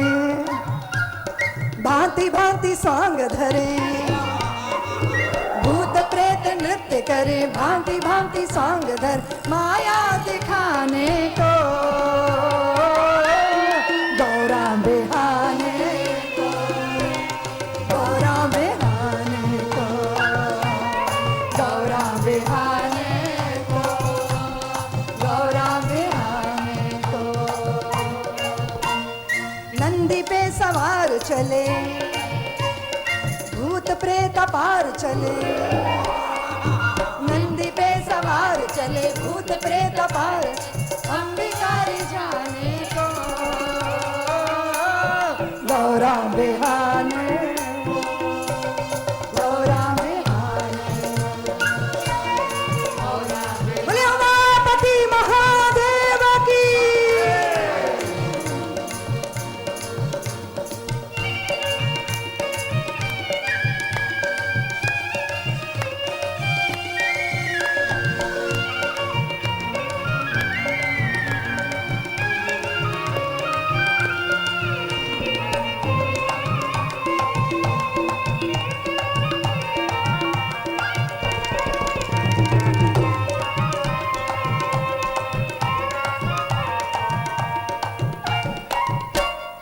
A: भांति भांति सांग धरें। भूत प्रेत नृत्य करे, भांति भांति सांग धर, माया दिखाने को, गौरा बिहाने को, गौरा नंदी पे सवार चले, भूत प्रेत पार चले। नंदी पे सवार चले, भूत प्रेत पार, अंबिकारी जाने को गौरा बिहाने, गौरा बिहाने। बोले उमापति महादेव की।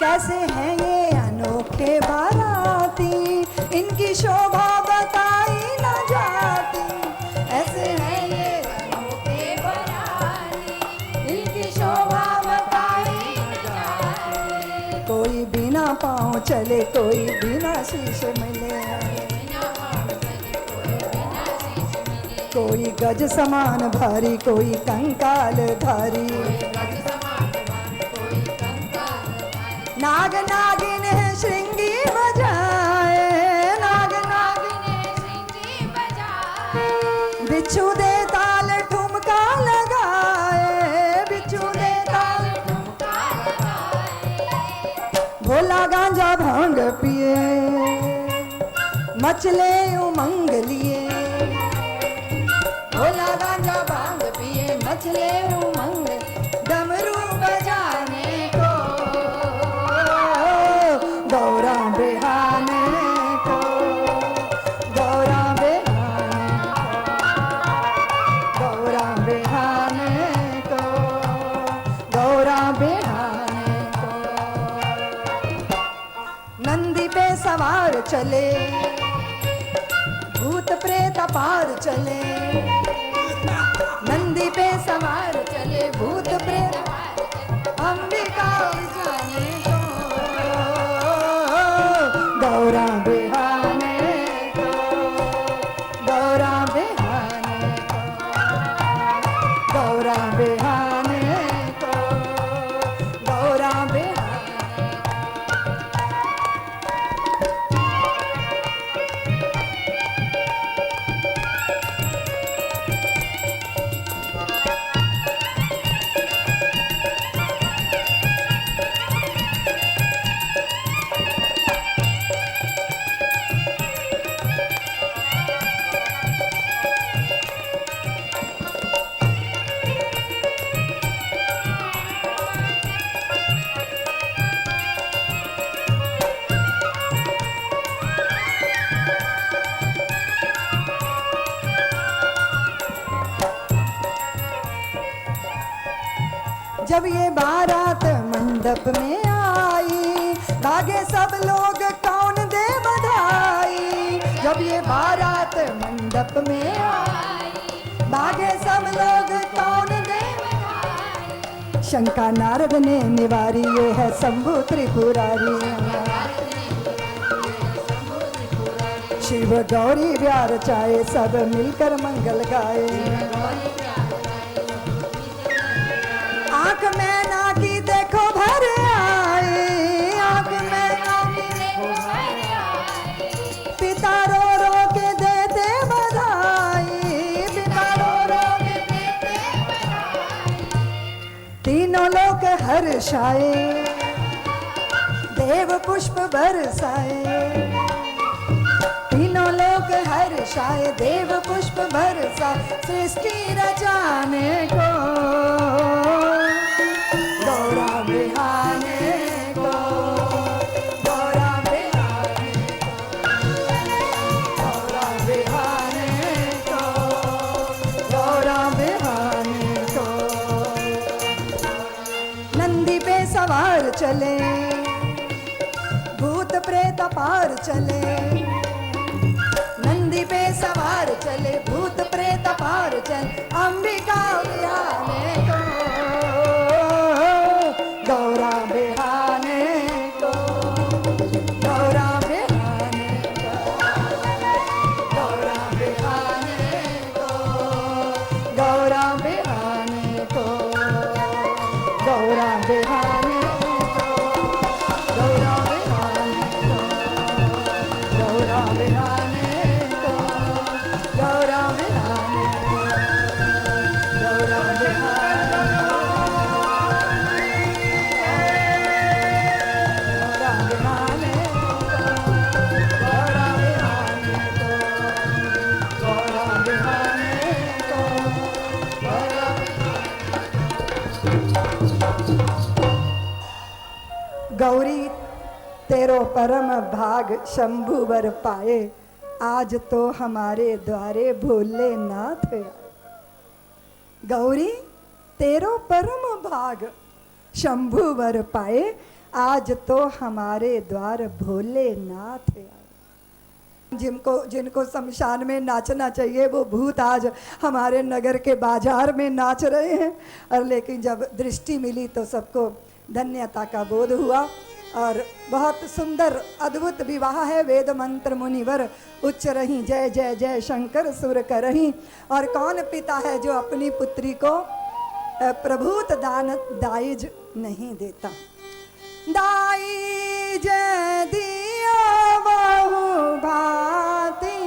A: कैसे हैं ये अनोखे बाराती, इनकी शोभा बताई न जाती। ऐसे हैं ये अनोखे बाराती, इनकी शोभा बताई न जाती। कोई बिना पाँव चले, कोई बिना शीश मिले, कोई गज समान भारी, कोई कंकाल धारी। नाग नागिन है श्रृंगी बजाए, नाग नागिन है श्रृंगी बजाए। बिच्छू दे ताल ठुमका लगाए, बिच्छू दे ताल ठुमका लगाए। भोला गांजा भांग पिए, मचले उमंग लिए। भोला गांजा भांग पिए, मचले उमंग, डमरू बजाने को गौरा बिहाने को, गौरा बिहाने को, गौरा बिहाने को, गौरा बिहाने को। नंदी पे सवार चले, भूत प्रेत पार चले। नंदी पे सवार चले, भूत प्रेत पार चले, अंबिका जाने को गौरा बिहाने को, गौरा बिहाने को, गौरा बिहाने को, गौरा बिहाने जब ये बारात मंडप में आई, भागे सब लोग कौन दे बधाई। जब ये बारात मंडप में आई, भागे सब लोग कौन दे बधाई। शंका नारद ने निवारी, ये है शंभु त्रिपुरारी। शिव गौरी व्यार चाहे, सब मिलकर मंगल गाए। आँख में ना की देखो भर आई, आँख में ना की देखो भर आई। पिता रो रो के देते बधाई, पिता रो रो के देते बधाई। तीनों लोग हर्षाए, देव पुष्प बरसाए। तीनों लोग हर्षाए, देव पुष्प बरसाए। सृष्टि रचाने को गौरा बिहाने को, गौरा बिहाने को, गौरा बिहाने को, गौरा बिहाने को। नंदी पे सवार चले, भूत प्रेत पार चले। नंदी पे सवार चले, भूत प्रेत पार चले, अंबिका बिहाने को गौरा बिहाने गौरी तेरो परम भाग शंभु वर पाए, आज तो हमारे द्वारे भोलेनाथ आए। गौरी तेरो परम भाग शंभु वर पाए, आज तो हमारे द्वार भोलेनाथ आए। जिनको शमशान में नाचना चाहिए वो भूत आज हमारे नगर के बाजार में नाच रहे हैं। और लेकिन जब दृष्टि मिली तो सबको धन्यता का बोध हुआ। और बहुत सुंदर अद्भुत विवाह है। वेद मंत्र मुनिवर उच्च रही, जय जय जय शंकर सुर करही। और कौन पिता है जो अपनी पुत्री को प्रभूत दान दाइज नहीं देता। दाइज दिया बहु भांति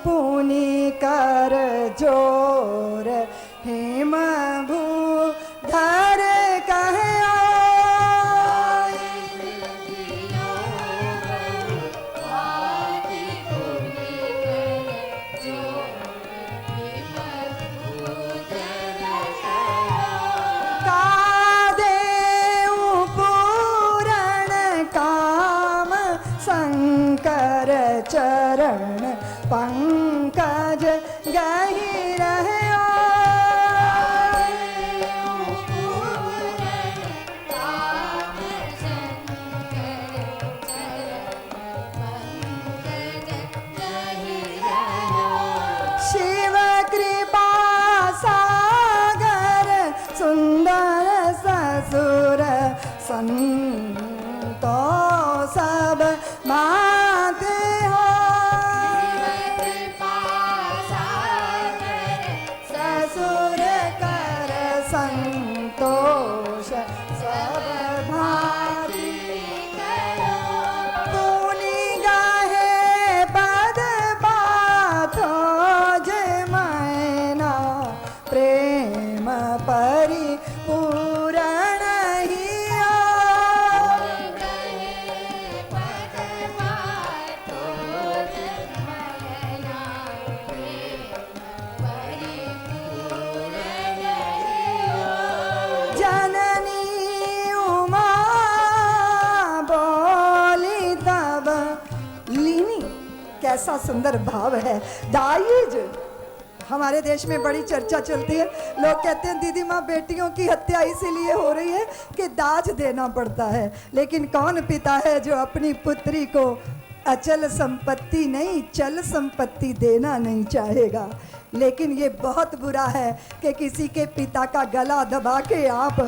A: पुनि कर जोर, हेम भूधर कहे चरण पंकज गही रहे। शिव कृपा सागर सुंदर ससुर संतो सब माते संतोष सब भारी पुनि गाहे पद पाथो जय मैना प्रेम परि पूरण हिया। जननी उमा बोली तब लीनी। कैसा सुंदर भाव है। दाइज हमारे देश में बड़ी चर्चा चलती है। लोग कहते हैं दीदी माँ बेटियों की हत्या इसीलिए हो रही है कि दाज देना पड़ता है। लेकिन कौन पिता है जो अपनी पुत्री को अचल संपत्ति नहीं चल संपत्ति देना नहीं चाहेगा। लेकिन ये बहुत बुरा है कि किसी के पिता का गला दबा के आप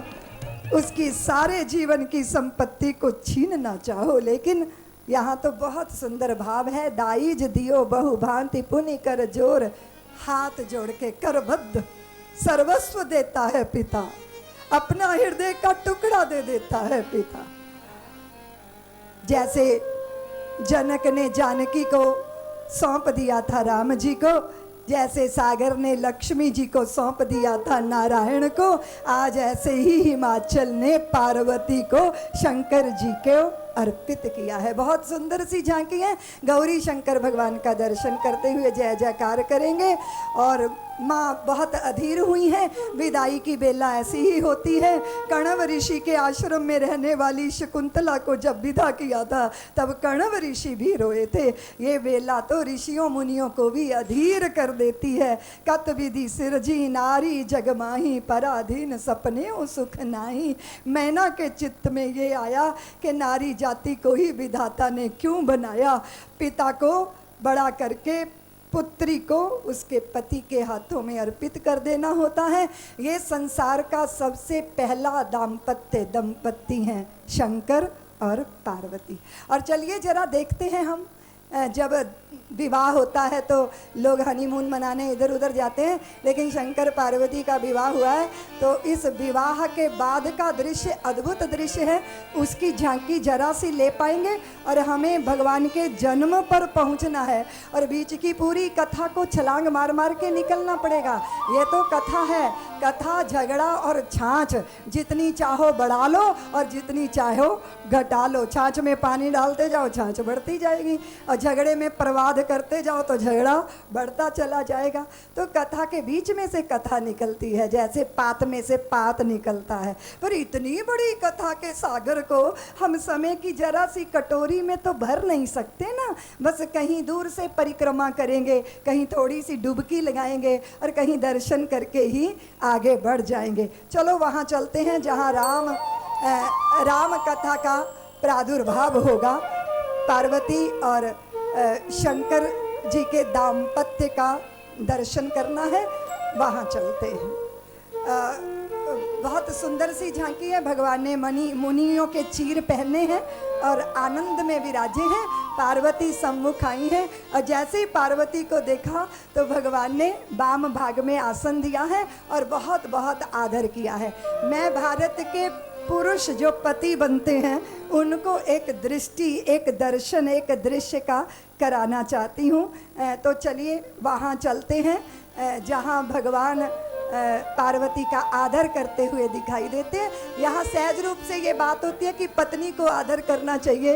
A: उसकी सारे जीवन की संपत्ति को छीनना चाहो। लेकिन यहाँ तो बहुत सुंदर भाव है। दाइज दियो बहु भांति पुनि कर जोर, हाथ जोड़ के करबद्ध सर्वस्व देता है पिता, अपना हृदय का टुकड़ा दे देता है पिता। जैसे जनक ने जानकी को सौंप दिया था राम जी को, जैसे सागर ने लक्ष्मी जी को सौंप दिया था नारायण को, आज ऐसे ही हिमाचल ने पार्वती को शंकर जी को अर्पित किया है। बहुत सुंदर सी झांकी है। गौरी शंकर भगवान का दर्शन करते हुए जय जयकार करेंगे। और माँ बहुत अधीर हुई हैं। विदाई की बेला ऐसी ही होती है। कण्व ऋषि के आश्रम में रहने वाली शकुंतला को जब विदा किया था तब कण्व ऋषि भी रोए थे। ये बेला तो ऋषियों मुनियों को भी अधीर कर देती है। कत विधि सिरजी नारी जगमाही, पराधीन सपने सुख नाही। मैना के चित्त में ये आया कि नारी जाति को ही विधाता ने क्यों बनाया। पिता को बड़ा करके पुत्री को उसके पति के हाथों में अर्पित कर देना होता है। ये संसार का सबसे पहला दंपत्ति हैं शंकर और पार्वती। और चलिए जरा देखते हैं हम, जब विवाह होता है तो लोग हनीमून मनाने इधर उधर जाते हैं, लेकिन शंकर पार्वती का विवाह हुआ है तो इस विवाह के बाद का दृश्य अद्भुत दृश्य है। उसकी झांकी जरा सी ले पाएंगे और हमें भगवान के जन्म पर पहुंचना है और बीच की पूरी कथा को छलांग मार मार के निकलना पड़ेगा। ये तो कथा है, कथा झगड़ा और छाछ जितनी चाहो बढ़ा लो और जितनी चाहो घटा लो। छाछ में पानी डालते जाओ, छाछ बढ़ती जाएगी, और झगड़े में प्रवाद करते जाओ तो झगड़ा बढ़ता चला जाएगा। तो कथा के बीच में से कथा निकलती है, जैसे पात में से पात निकलता है। पर इतनी बड़ी कथा के सागर को हम समय की जरा सी कटोरी में तो भर नहीं सकते ना। बस कहीं दूर से परिक्रमा करेंगे, कहीं थोड़ी सी डुबकी लगाएंगे और कहीं दर्शन करके ही आगे बढ़ जाएंगे। चलो वहाँ चलते हैं जहाँ राम कथा का प्रादुर्भाव होगा। पार्वती और शंकर जी के दाम्पत्य का दर्शन करना है, वहाँ चलते हैं। बहुत सुंदर सी झांकी है। भगवान ने मुनियों के चीर पहने हैं और आनंद में विराजे हैं। पार्वती सम्मुख आई हैं और जैसे ही पार्वती को देखा तो भगवान ने वाम भाग में आसन दिया है और बहुत बहुत आदर किया है। मैं भारत के पुरुष जो पति बनते हैं उनको एक दृष्टि, एक दर्शन, एक दृश्य का कराना चाहती हूँ। तो चलिए वहाँ चलते हैं जहाँ भगवान पार्वती का आदर करते हुए दिखाई देते हैं। यहाँ सहज रूप से ये बात होती है कि पत्नी को आदर करना चाहिए।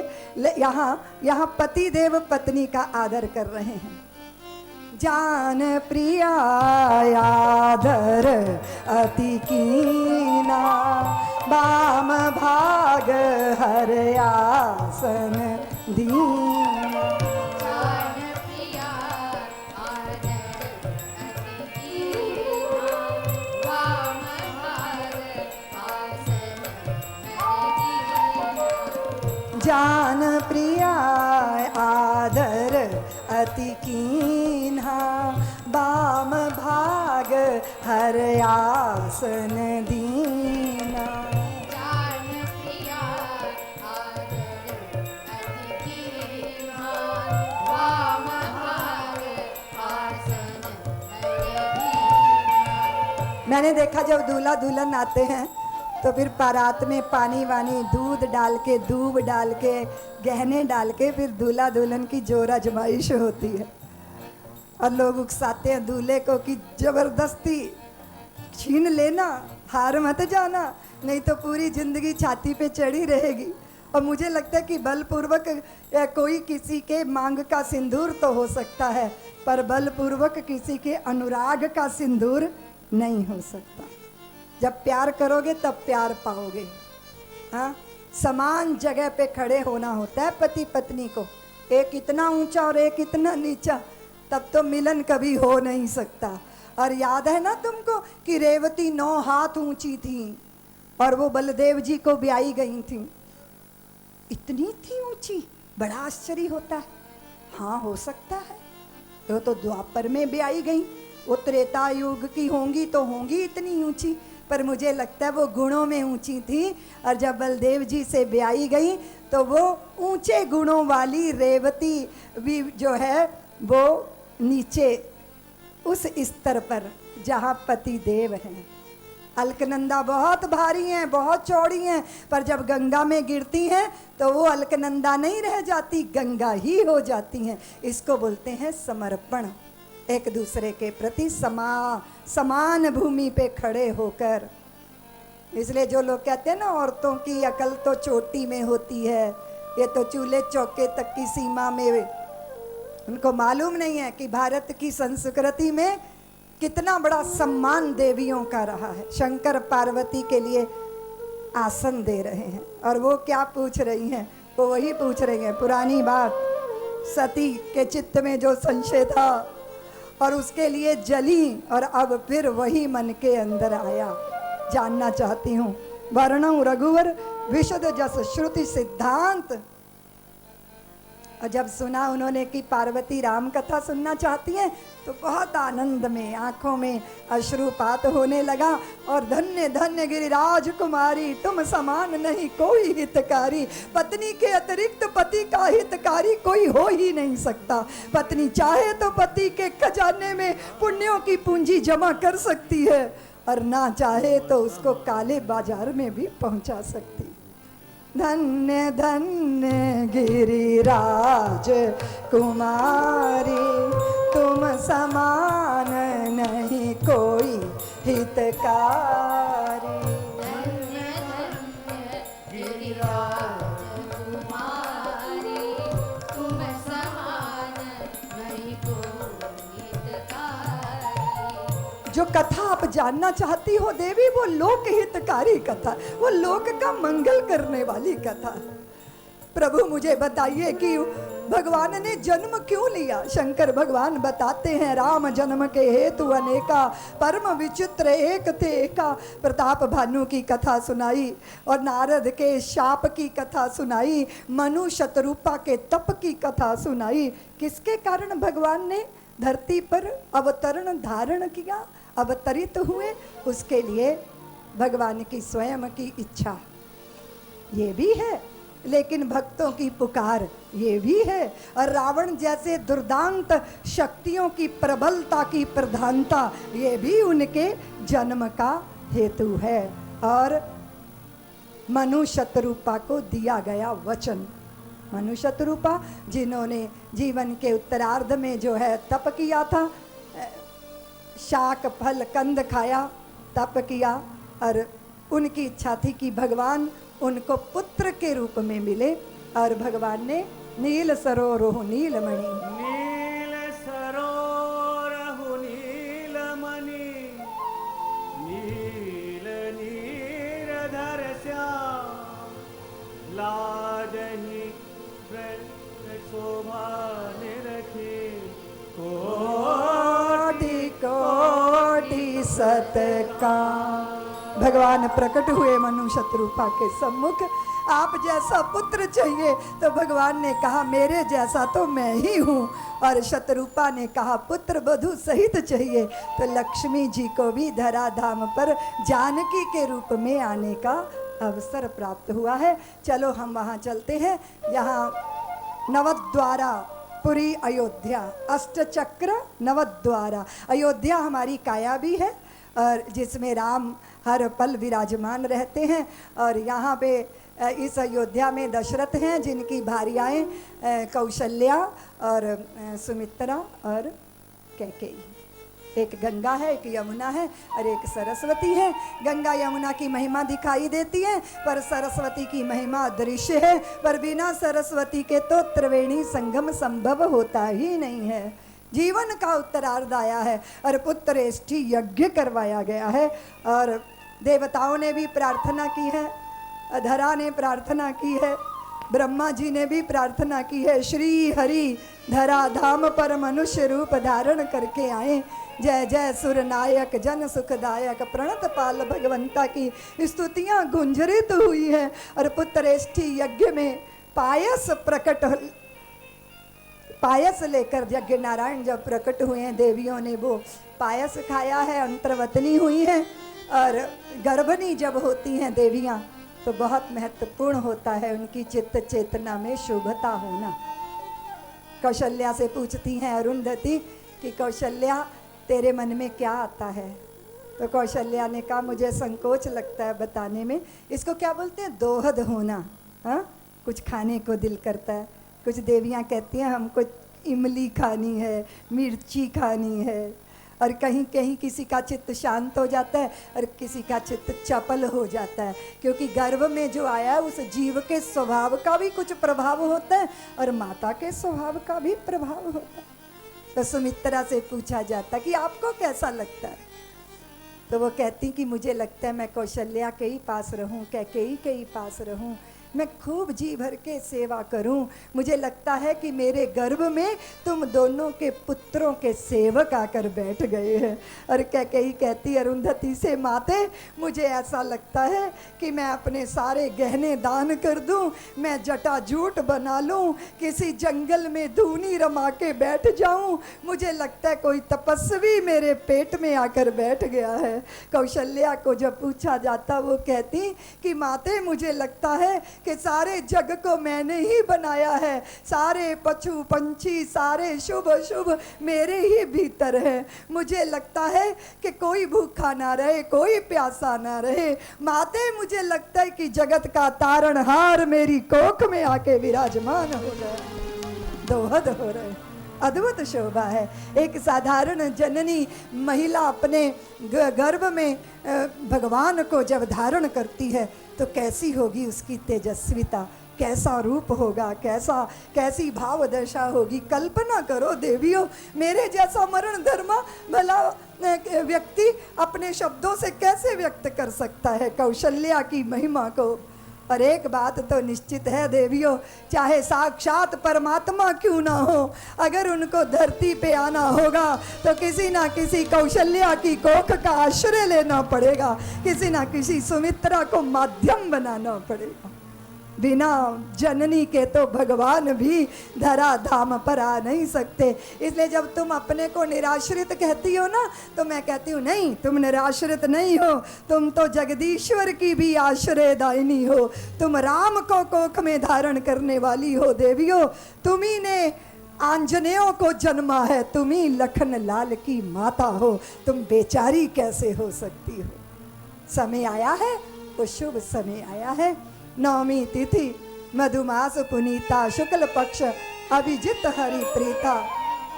A: यहाँ पति देव पत्नी का आदर कर रहे हैं। जान प्रिया आदर अति कीना, वाम भाग हर आसन दीना।
B: जान प्रिया आदर अति कीना, वाम भाग आसन दीना।
A: जान प्रिया आदर अति कीन्हा, वाम भाग हर आसन दीना।
B: जान प्रिया आदर अति कीन्हा, वाम भाग आसन दीना।
A: मैंने देखा जब दूल्हा दुल्हन आते हैं तो फिर बारात में पानी वानी, दूध डाल के, दूब डाल के, गहने डाल के फिर दूल्हा दुल्हन की जोर आजमाइश होती है। और लोग उकसाते हैं दूल्हे को कि जबरदस्ती छीन लेना, हार मत जाना, नहीं तो पूरी जिंदगी छाती पे चढ़ी रहेगी। और मुझे लगता है कि बलपूर्वक कोई किसी के मांग का सिंदूर तो हो सकता है, पर बलपूर्वक किसी के अनुराग का सिंदूर नहीं हो सकता। जब प्यार करोगे तब प्यार पाओगे। हाँ, समान जगह पे खड़े होना होता है पति पत्नी को। एक इतना ऊंचा और एक इतना नीचा, तब तो मिलन कभी हो नहीं सकता। और याद है ना तुमको कि रेवती 9 हाथ ऊंची थी और वो बलदेव जी को ब्याई गई थी। इतनी थी ऊंची, बड़ा आश्चर्य होता है। हाँ, हो सकता है। वो तो द्वापर में ब्याई गई, वो त्रेता युग की होंगी तो होंगी इतनी ऊंची, पर मुझे लगता है वो गुणों में ऊंची थी। और जब बलदेव जी से ब्याई गई तो वो ऊंचे गुणों वाली रेवती भी जो है वो नीचे उस स्तर पर जहाँ पति देव हैं। अलकनंदा बहुत भारी हैं, बहुत चौड़ी हैं, पर जब गंगा में गिरती हैं तो वो अलकनंदा नहीं रह जाती, गंगा ही हो जाती हैं। इसको बोलते हैं समर्पण। एक दूसरे के प्रति समान भूमि पे खड़े होकर। इसलिए जो लोग कहते हैं ना औरतों की अकल तो चोटी में होती है, ये तो चूल्हे चौके तक की सीमा में, उनको मालूम नहीं है कि भारत की संस्कृति में कितना बड़ा सम्मान देवियों का रहा है। शंकर पार्वती के लिए आसन दे रहे हैं और वो क्या पूछ रही हैं? वो वही पूछ रही हैं पुरानी बात, सती के चित्त में जो संशय था और उसके लिए जली और अब फिर वही मन के अंदर आया। जानना चाहती हूँ वर्णं रघुवर विशद जस श्रुति सिद्धांत। और जब सुना उन्होंने कि पार्वती राम कथा सुनना चाहती हैं तो बहुत आनंद में आंखों में अश्रुपात होने लगा। और धन्य धन्य गिरिराज कुमारी, तुम समान नहीं कोई हितकारी। पत्नी के अतिरिक्त पति का हितकारी कोई हो ही नहीं सकता। पत्नी चाहे तो पति के खजाने में पुण्यों की पूंजी जमा कर सकती है और ना चाहे तो उसको काले बाजार में भी पहुंचा सकती। धन्य धन्य गिरिराज कुमारी, तुम समान नहीं कोई हितकारी।
B: धन्य धन्य गिरिराज कुमारी, तुम समान
A: जो कथा आप जानना चाहती हो देवी, वो लोक हितकारी कथा, वो लोक का मंगल करने वाली कथा। प्रभु मुझे बताइए कि भगवान ने जन्म क्यों लिया। शंकर भगवान बताते हैं, राम जन्म के हेतु अनेका, परम विचित्र एक थे एका। प्रताप भानु की कथा सुनाई और नारद के शाप की कथा सुनाई, मनु शतरूपा के तप की कथा सुनाई। किसके कारण भगवान ने धरती पर अवतरण धारण किया, अवतरित हुए? उसके लिए भगवान की स्वयं की इच्छा ये भी है, लेकिन भक्तों की पुकार ये भी है। और रावण जैसे दुर्दांत शक्तियों की प्रबलता की प्रधानता ये भी उनके जन्म का हेतु है। और मनु शतरूपा को दिया गया वचन, मनु शतरूपा जिन्होंने जीवन के उत्तरार्ध में जो है तप किया था, शाक फल कंद खाया, तप किया, और उनकी इच्छा थी कि भगवान उनको पुत्र के रूप में मिले। और भगवान ने नील सरोरुह नीलमणि,
C: नील सरोरहु नीलमणि, नील नीरधर श्याम, लाजहि शोभा निरखी,
A: कोटि कोटि सतकाम। भगवान प्रकट हुए मनु शतरूपा के सम्मुख। आप जैसा पुत्र चाहिए, तो भगवान ने कहा मेरे जैसा तो मैं ही हूँ। और शतरूपा ने कहा पुत्र वधू सहित चाहिए, तो लक्ष्मी जी को भी धराधाम पर जानकी के रूप में आने का अवसर प्राप्त हुआ है। चलो हम वहाँ चलते हैं, यहाँ नवद्वारा पुरी अयोध्या, अष्टचक्र नवद्वारा। अयोध्या हमारी काया भी है, और जिसमें राम हर पल विराजमान रहते हैं। और यहाँ पे इस अयोध्या में दशरथ हैं, जिनकी भार्याएं कौशल्या और सुमित्रा और कैकेयी। एक गंगा है, एक यमुना है और एक सरस्वती है। गंगा यमुना की महिमा दिखाई देती है, पर सरस्वती की महिमा दृश्य है। पर बिना सरस्वती के तो त्रिवेणी संगम संभव होता ही नहीं है। जीवन का उत्तरार्ध आया है और पुत्रेष्टि यज्ञ करवाया गया है। और देवताओं ने भी प्रार्थना की है, अधरा ने प्रार्थना की है, ब्रह्मा जी ने भी प्रार्थना की है। श्री हरि धरा धाम पर मनुष्य रूप धारण करके आए, जय जय सुर नायक जन सुखदायक, प्रणत पाल भगवंता की स्तुतियां गुंजरित हुई है। और पुत्रेष्टि यज्ञ में पायस लेकर यज्ञ नारायण जब प्रकट हुए हैं, देवियों ने वो पायस खाया है, अंतर्वतनी हुई है। और गर्भनी जब होती हैं देवियां, तो बहुत महत्वपूर्ण होता है उनकी चित्त चेतना में शुभता होना। कौशल्या से पूछती हैं अरुंधति कि कौशल्या तेरे मन में क्या आता है? तो कौशल्या ने कहा मुझे संकोच लगता है बताने में। इसको क्या बोलते हैं? दोहद होना। हाँ, कुछ खाने को दिल करता है। कुछ देवियां कहती हैं हमको इमली खानी है, मिर्ची खानी है। और कहीं कहीं किसी का चित्त शांत हो जाता है और किसी का चित्त चपल हो जाता है, क्योंकि गर्भ में जो आया है उस जीव के स्वभाव का भी कुछ प्रभाव होता है और माता के स्वभाव का भी प्रभाव होता है। तो सुमित्रा से पूछा जाता कि आपको कैसा लगता है? तो वो कहती कि मुझे लगता है मैं कौशल्या के ही पास रहूं, कैकेयी के ही पास रहूं, मैं खूब जी भर के सेवा करूं। मुझे लगता है कि मेरे गर्भ में तुम दोनों के पुत्रों के सेवक आकर बैठ गए हैं। और कैकेयी कहती अरुंधति से माते मुझे ऐसा लगता है कि मैं अपने सारे गहने दान कर दूं, मैं जटाजूट बना लूं, किसी जंगल में धूनी रमा के बैठ जाऊं। मुझे लगता है कोई तपस्वी मेरे पेट में आकर बैठ गया है। कौशल्या को जब पूछा जाता वो कहती कि माते मुझे लगता है कि सारे जग को मैंने ही बनाया है, सारे पशु पंछी सारे शुभ शुभ मेरे ही भीतर है। मुझे लगता है कि कोई भूखा ना रहे, कोई प्यासा ना रहे। माते मुझे लगता है कि जगत का तारणहार मेरी कोख में आके विराजमान हो रहा है, दोहद हो रहे हैं। अद्भुत शोभा है। एक साधारण जननी महिला अपने गर्भ में भगवान को जब धारण करती है तो कैसी होगी उसकी तेजस्विता, कैसा रूप होगा, कैसी भाव दशा होगी। कल्पना करो देवियों, मेरे जैसा मरण धर्मा भला व्यक्ति अपने शब्दों से कैसे व्यक्त कर सकता है कौशल्या की महिमा को। और एक बात तो निश्चित है देवियों, चाहे साक्षात परमात्मा क्यों ना हो, अगर उनको धरती पे आना होगा तो किसी ना किसी कौशल्या की कोख का आश्रय लेना पड़ेगा, किसी ना किसी सुमित्रा को माध्यम बनाना पड़ेगा। बिना जननी के तो भगवान भी धरा धाम पर आ नहीं सकते। इसलिए जब तुम अपने को निराश्रित कहती हो ना, तो मैं कहती हूँ नहीं, तुम निराश्रित नहीं हो, तुम तो जगदीश्वर की भी आश्रयदायिनी हो। तुम राम को कोख में धारण करने वाली हो देवियों। तुम्ही ने आंजनेयों को जन्मा है, तुम ही लखन लाल की माता हो, तुम बेचारी कैसे हो सकती हो। समय आया है, वो शुभ समय आया है। नवमी तिथि मधुमास पुनीता, शुक्ल पक्ष अभिजित हरि प्रीता,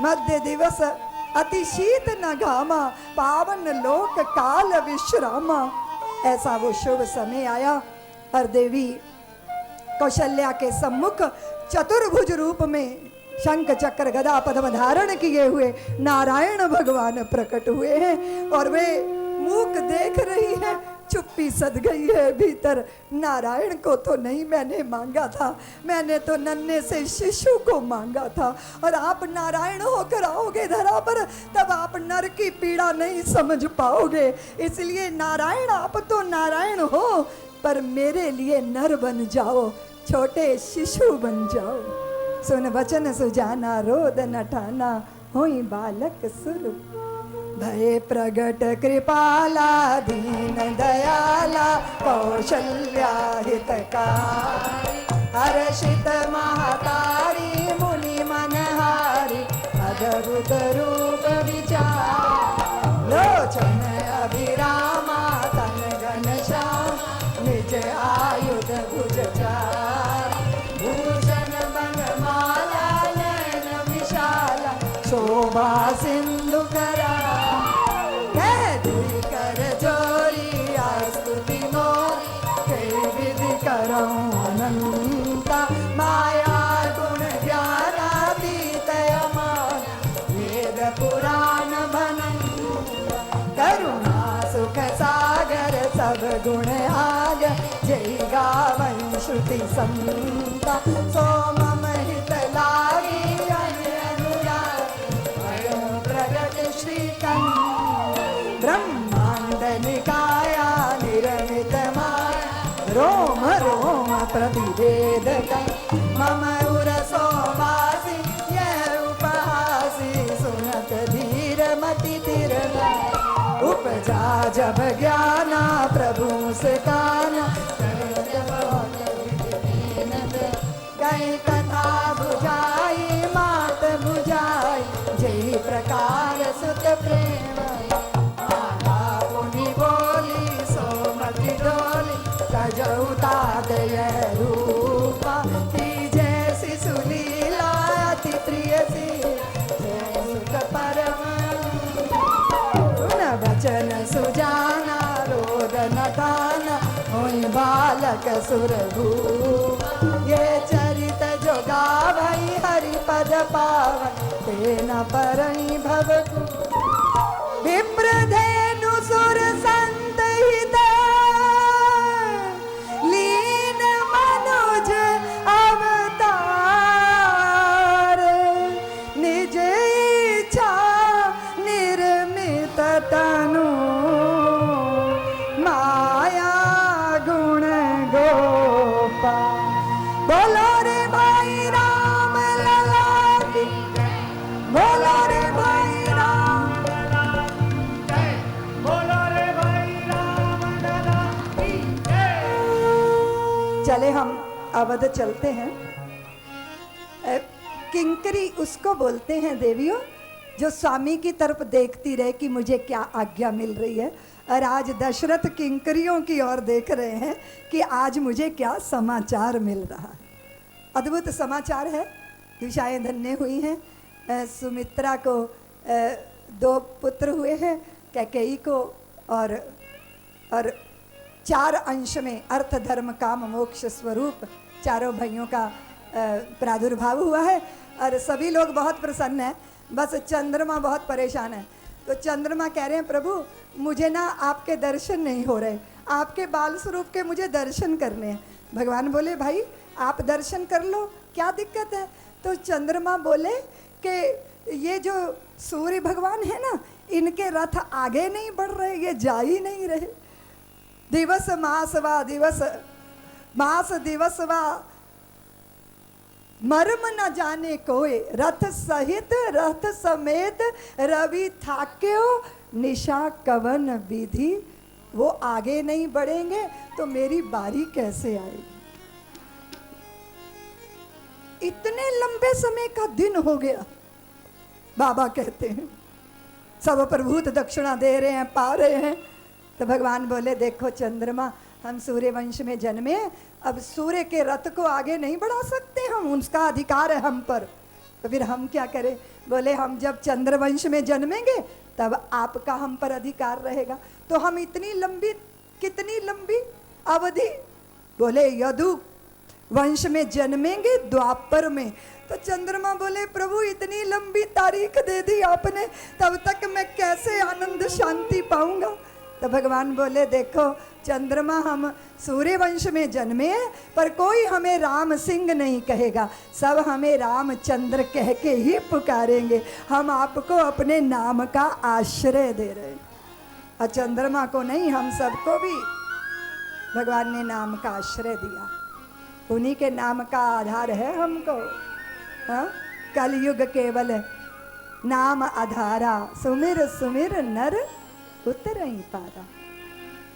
A: मध्य दिवस अति शीत न घामा, पावन लोक काल विश्रामा। ऐसा वो शुभ समय आया और देवी कौशल्या के सम्मुख चतुर्भुज रूप में शंख चक्र गदा पद्म धारण किए हुए नारायण भगवान प्रकट हुए हैं। और वे मूक देख रही है, चुप्पी सद गई है भीतर। नारायण को तो नहीं मैंने मांगा था, मैंने तो नन्हे से शिशु को मांगा था। और आप नारायण होकर आओगे धरा पर, तब आप नर की पीड़ा नहीं समझ पाओगे। इसलिए नारायण, आप तो नारायण हो, पर मेरे लिए नर बन जाओ, छोटे शिशु बन जाओ। सुन वचन सुजाना, रोद न ठाना, होई बालक सुर। भय प्रगट कृपाला, दीन दयाला, कौशल्या हितकारी, हर्षित महतारी, मुनि मनहारी, अद्भुत रूप विचार। लोचन अभिरामा, तन घनश्याम, निज आयुध भुज चार। भूषण बनमाला, नयन विशाला, शोभा सिंधु करा। अनंता माया गुण ज्ञानातीत अमान, वेद पुराण भनन करुणा सुख सागर, सब गुण आग जय गावन श्रुति संता। सो मम हित लागी अनुराग, प्रगट श्रीकंठ, ब्रह्मांड निकाया निर्मित माया, रोम रोम प्रतिवेदक। मम उरसो वासी यह उपहासी, सुनत धीर मति तिरना। उपजा जब ज्ञाना, प्रभु से काना, गई कथा बुझाई, मात बुझाई, जय प्रकार सुत प्रेम। माता पुनि बोली, सोमति डोली, सजौता दय रूपा, की जैसी सुलीला अति प्रिय सी, जय सुख परम। सुन वचन सुजाना, रोद न ठाना, होई बालक सुरभूप। ये चरित जो गावई हरि पद पावन, तेना परई भवकु। विप्र धेनु सुर संत हित, तनु माया गुण गोपा। बोलो रे भाई राम लला की, बोलो रे भाई राम लला की, बोलो रे भाई राम लला की। चले हम अवध चलते हैं। किंकरी उसको बोलते हैं देवियों जो स्वामी की तरफ देखती रहे कि मुझे क्या आज्ञा मिल रही है। और आज दशरथ किंकरियों की ओर देख रहे हैं कि आज मुझे क्या समाचार मिल रहा है। अद्भुत समाचार है। दिशाएं धन्य हुई हैं। सुमित्रा को 2 पुत्र हुए हैं, कैकेयी को और 4 अंश में अर्थ धर्म काम मोक्ष स्वरूप चारों भाइयों का प्रादुर्भाव हुआ है और सभी लोग बहुत प्रसन्न हैं। बस चंद्रमा बहुत परेशान है। तो चंद्रमा कह रहे हैं प्रभु मुझे ना आपके दर्शन नहीं हो रहे, आपके बाल स्वरूप के मुझे दर्शन करने हैं। भगवान बोले भाई आप दर्शन कर लो, क्या दिक्कत है। तो चंद्रमा बोले कि ये जो सूर्य भगवान है ना, इनके रथ आगे नहीं बढ़ रहे, ये जा ही नहीं रहे। दिवस मास दिवस मर्म न जाने कोई, रथ सहित रथ समेत रवि थाक्यो निशा कवन विधि। वो आगे नहीं बढ़ेंगे तो मेरी बारी कैसे आएगी। इतने लंबे समय का दिन हो गया। बाबा कहते हैं सब प्रभूत दक्षिणा दे रहे हैं, पा रहे हैं। तो भगवान बोले देखो चंद्रमा, हम सूर्य वंश में जन्मे, अब सूर्य के रथ को आगे नहीं बढ़ा सकते हम, उसका अधिकार है हम पर। तो फिर हम क्या करें। बोले हम जब चंद्रवंश में जन्मेंगे तब आपका हम पर अधिकार रहेगा। तो हम इतनी लंबी, कितनी लंबी अवधि। बोले यदु वंश में जन्मेंगे द्वापर में। तो चंद्रमा बोले प्रभु इतनी लंबी तारीख दे दी आपने, तब तक मैं कैसे आनंद शांति पाऊंगा। तो भगवान बोले देखो चंद्रमा, हम सूर्य वंश में जन्मे हैं, पर कोई हमें राम सिंह नहीं कहेगा, सब हमें रामचंद्र कह के ही पुकारेंगे। हम आपको अपने नाम का आश्रय दे रहे हैं। और चंद्रमा को नहीं, हम सबको भी भगवान ने नाम का आश्रय दिया। उन्हीं के नाम का आधार है हमको। हाँ, कलयुग केवल नाम आधारा, सुमिर सुमिर नर उतरई पारा।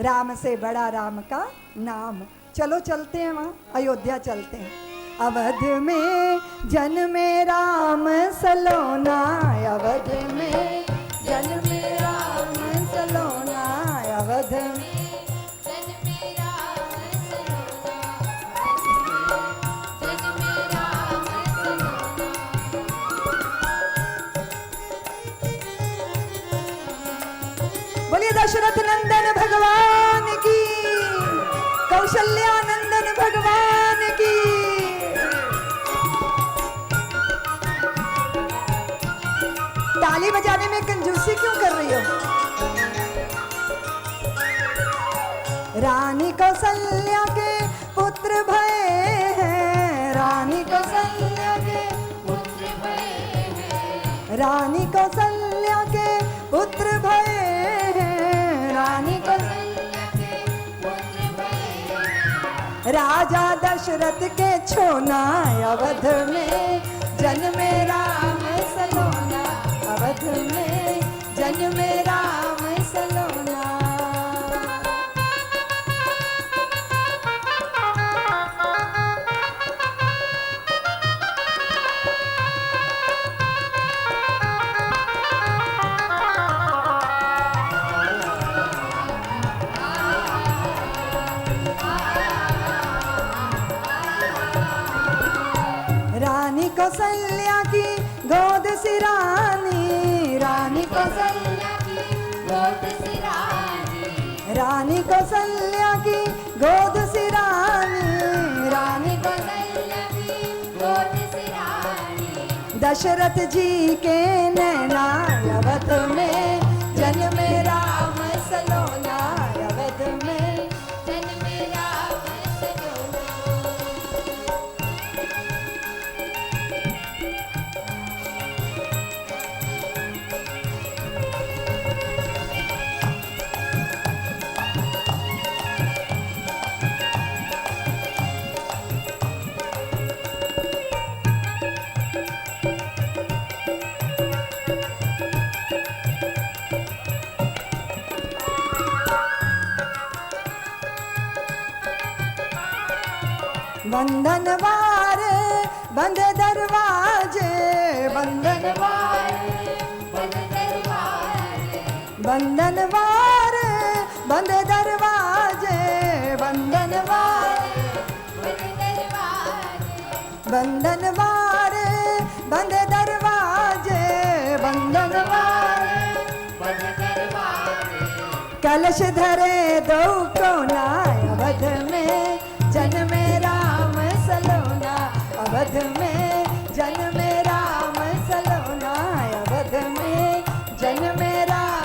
A: राम से बड़ा राम का नाम। चलो चलते हैं वहाँ, अयोध्या चलते हैं। अवध में जन्मे राम सलोना, अवध में जन्मे राम सलोना, अवध में
B: जन्मे राम सलोना, जन्मे राम सलोना।
A: बोलिए दशरथ नंदन भगवान की, कौशल्या नंदन भगवान की। ताली बजाने में कंजूसी क्यों कर रही हो। रानी कौशल्या के पुत्र भय हैं, रानी कौशल्या के
B: पुत्र भय हैं,
A: रानी कौशल्या के पुत्र भय हैं, रानी
B: कौशल्या के पुत्र भय हैं।
A: राजा दशरथ के छोना, अवध में जन्मे राम सलोना, अवध में जन्मे राम सलोना। रानी कौशल्या की गोद सिरानी, रानी
B: कौशल्या की गोद सिरानी,
A: रानी कौशल्या की गोद सिरानी, रानी
B: कौशल्या की गोद सिरानी।
A: दशरथ जी के नैना, अवध में जन्मे राम सलोना, अवध में
B: जन्मे राम सलोना।
A: बंधनवार बंद दरवाजे, बंधनवार
B: बंद दरवाजे,
A: बंधनवार बंद दरवाजे, बंधनवार
B: बंद दरवाजे,
A: बंधनवार बंद दरवाजे, बंधनवार
B: बंद दरवाजे।
A: कलश धरे दो कोना, अवध में जन्मे राम सल में जन्मे राम सलोना, अवध में जन्मे राम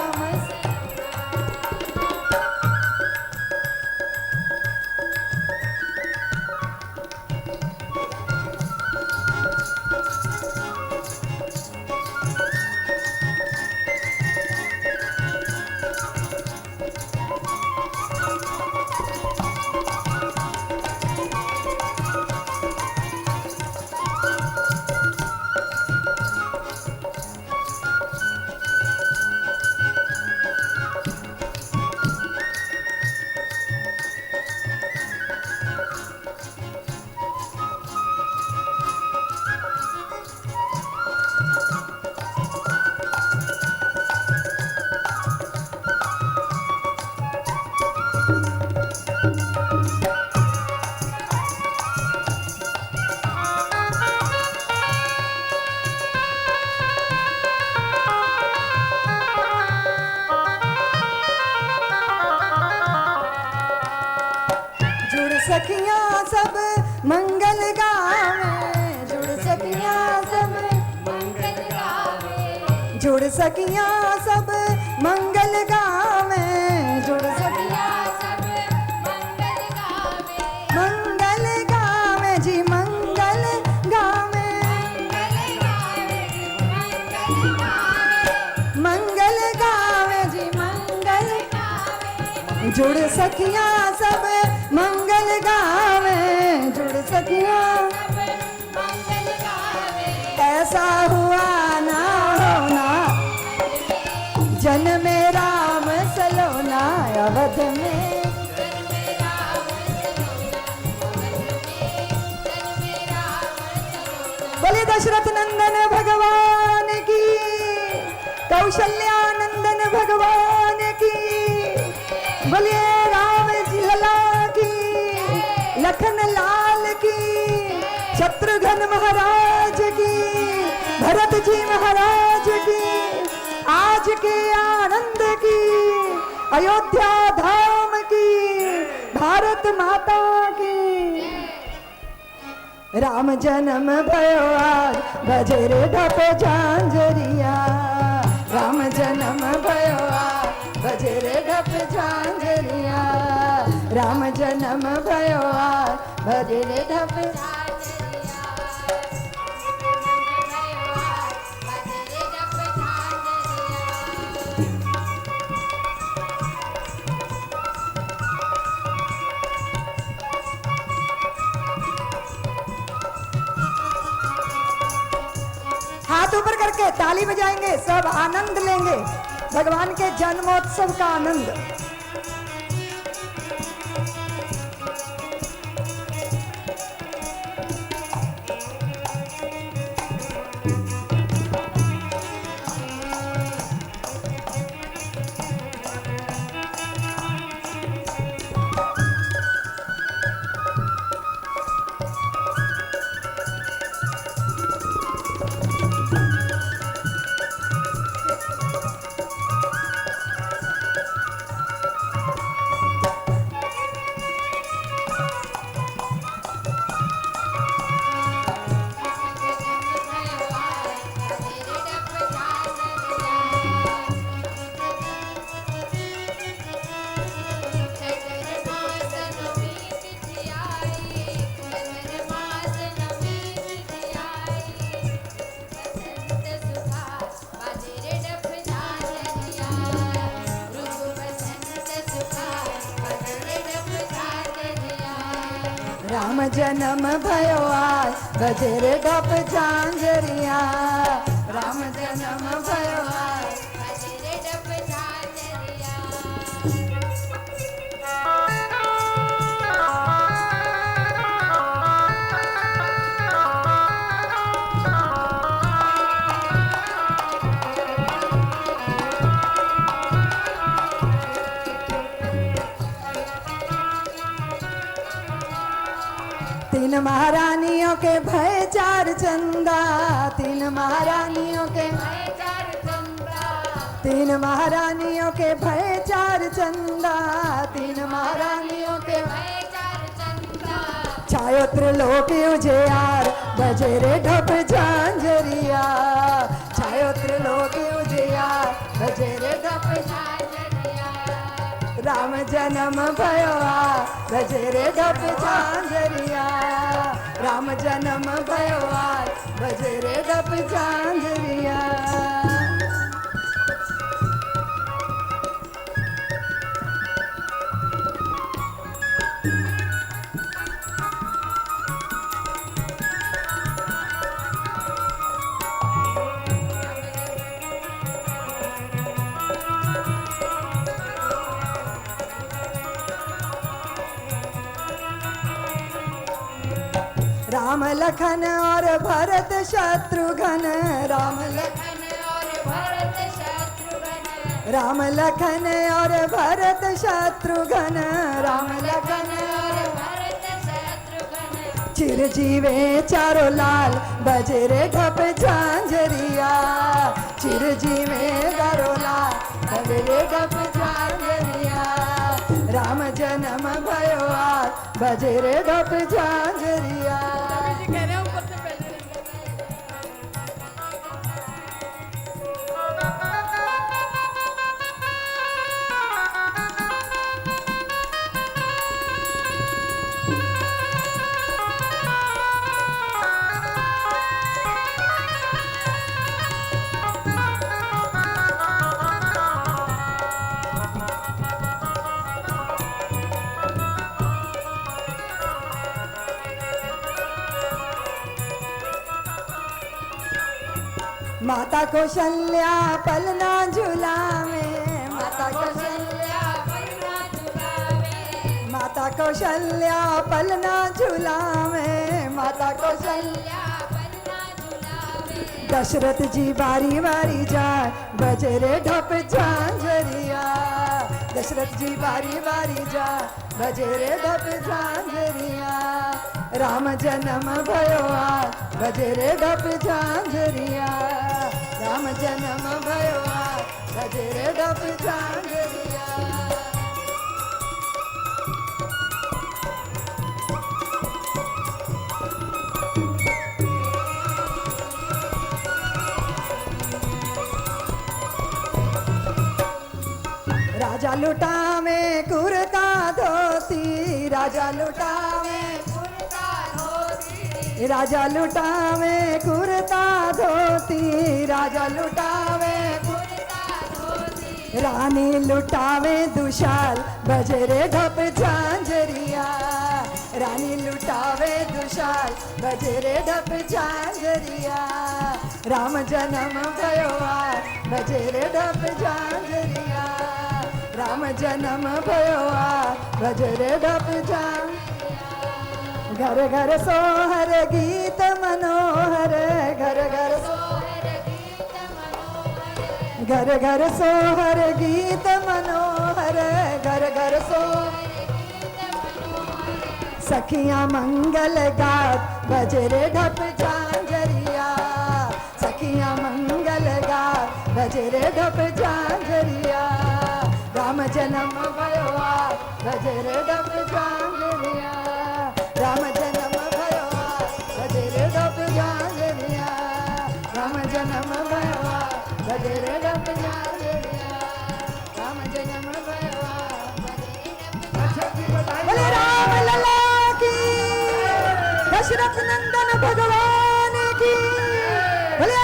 A: जुड़ सखियां सब मंगल गावे, जुड़ सखियां सब
B: मंगल गावे,
A: जुड़ सखियां सब मंगल गावे, जुड़ सखियां
B: सब मंगल गावे,
A: मंगल गावे जी मंगल गावे,
B: मंगल गावे,
A: मंगल गावे जी मंगल
B: गावे,
A: जुड़ सखियां सब मंगल गावे, जुड़ सखियां
B: सब मंगल गावे,
A: ऐसा हुआ ना होना जन्मे राम सलोना, अवध में
B: जन्मे राम सलोना, अवध में जन्मे राम सलोना।
A: बोले दशरथ नंदन भगवान की, कौशल्यानंदन भगवान की, बोलिए राम जी लला की, लखन लाल की, शत्रुघ्न महाराज की, भरत जी महाराज की, आज के आनंद की, अयोध्या धाम की, भारत माता की। राम जन्म भयो आज बजरे ढप झांझरिया, राम जन्म भयो आज बजरे ढप झांझरिया, राम जन्म भयो आज बजरे ढप हाथ ऊपर करके ताली बजाएंगे, सब आनंद लेंगे भगवान के जन्मोत्सव का आनंद। राम जन्म भयो आज बजरे ढप झांझरिया, राम जन्म भयो आज
B: बजरे डप झांझरिया।
A: तीन महारानियों के भय चार चंदा, तीन महारानियों के
B: भय चार चंदा,
A: तीन महारानियों के भय चार चंदा, तीन महारानियों के
B: भय चार चंदा।
A: छायो त्रिलोक उजियार बजे रे ढप झांझरिया छायो त्रिलोक उजियार बजे रे ढप
B: झांझरिया
A: राम जन्म भयो आ बजे रे ढप झांझरिया राम जन्म भयो आ बजे रे ढप झांझरिया राम लखन और भरत शत्रुघ्न राम लखन
B: राम लखन और भरत शत्रुघ्न
A: राम लखन
B: और भरत शत्रुघ्न
A: चिरजीवे चारो लाल बजे रे ढप झांझरिया चिरजीवे चारो लाल बजे रे ढप झांझरिया राम जन्म भयो आ बजे रे ढप झांझरिया माता कौशल्या पलना झूला में माता कौशल्या माता कौशल्या पलना झूला में माता कौशल्या दशरथ जी बारी बारी जाए बजे रे ढप झांझरिया दशरथ जी बारी बारी जाए बजे रे ढप झांझरिया राम जन्म भयो आ बजे रे ढप झांझरिया राम जन्म भयो आ बजे रे ढप झांझरिया राजा लुटा में कुर्ता धोती राजा लुटा में राजा लुटावे कुर्ता धोती राजा लुटावे रानी लुटावे दुशाल बजे रे ढप झांझरिया रानी लुटावे दुशाल बजे रे ढप झांझरिया राम जन्म भयो आ बजे रे ढप झांझरिया राम जन्म भयो आ बजे रे ढप झांझरिया घर घर सोहर गीत मनोहर घर घर घर घर सोहर गीत मनोहर घर घर सो सखियां मंगल गात बजे रे ढप झांझरिया सखियां मंगल गात बजे रे ढप झांझरिया राम जन्म भयो आ बजे रे ढप झांझरिया राम जन्म भयो आ बजे रे ढप झांझरिया राम जन्म भयो आ बजे रे ढप झांझरिया राम जन्म भयो आ बोले राम लला की दशरथ नंदन भगवान की बोले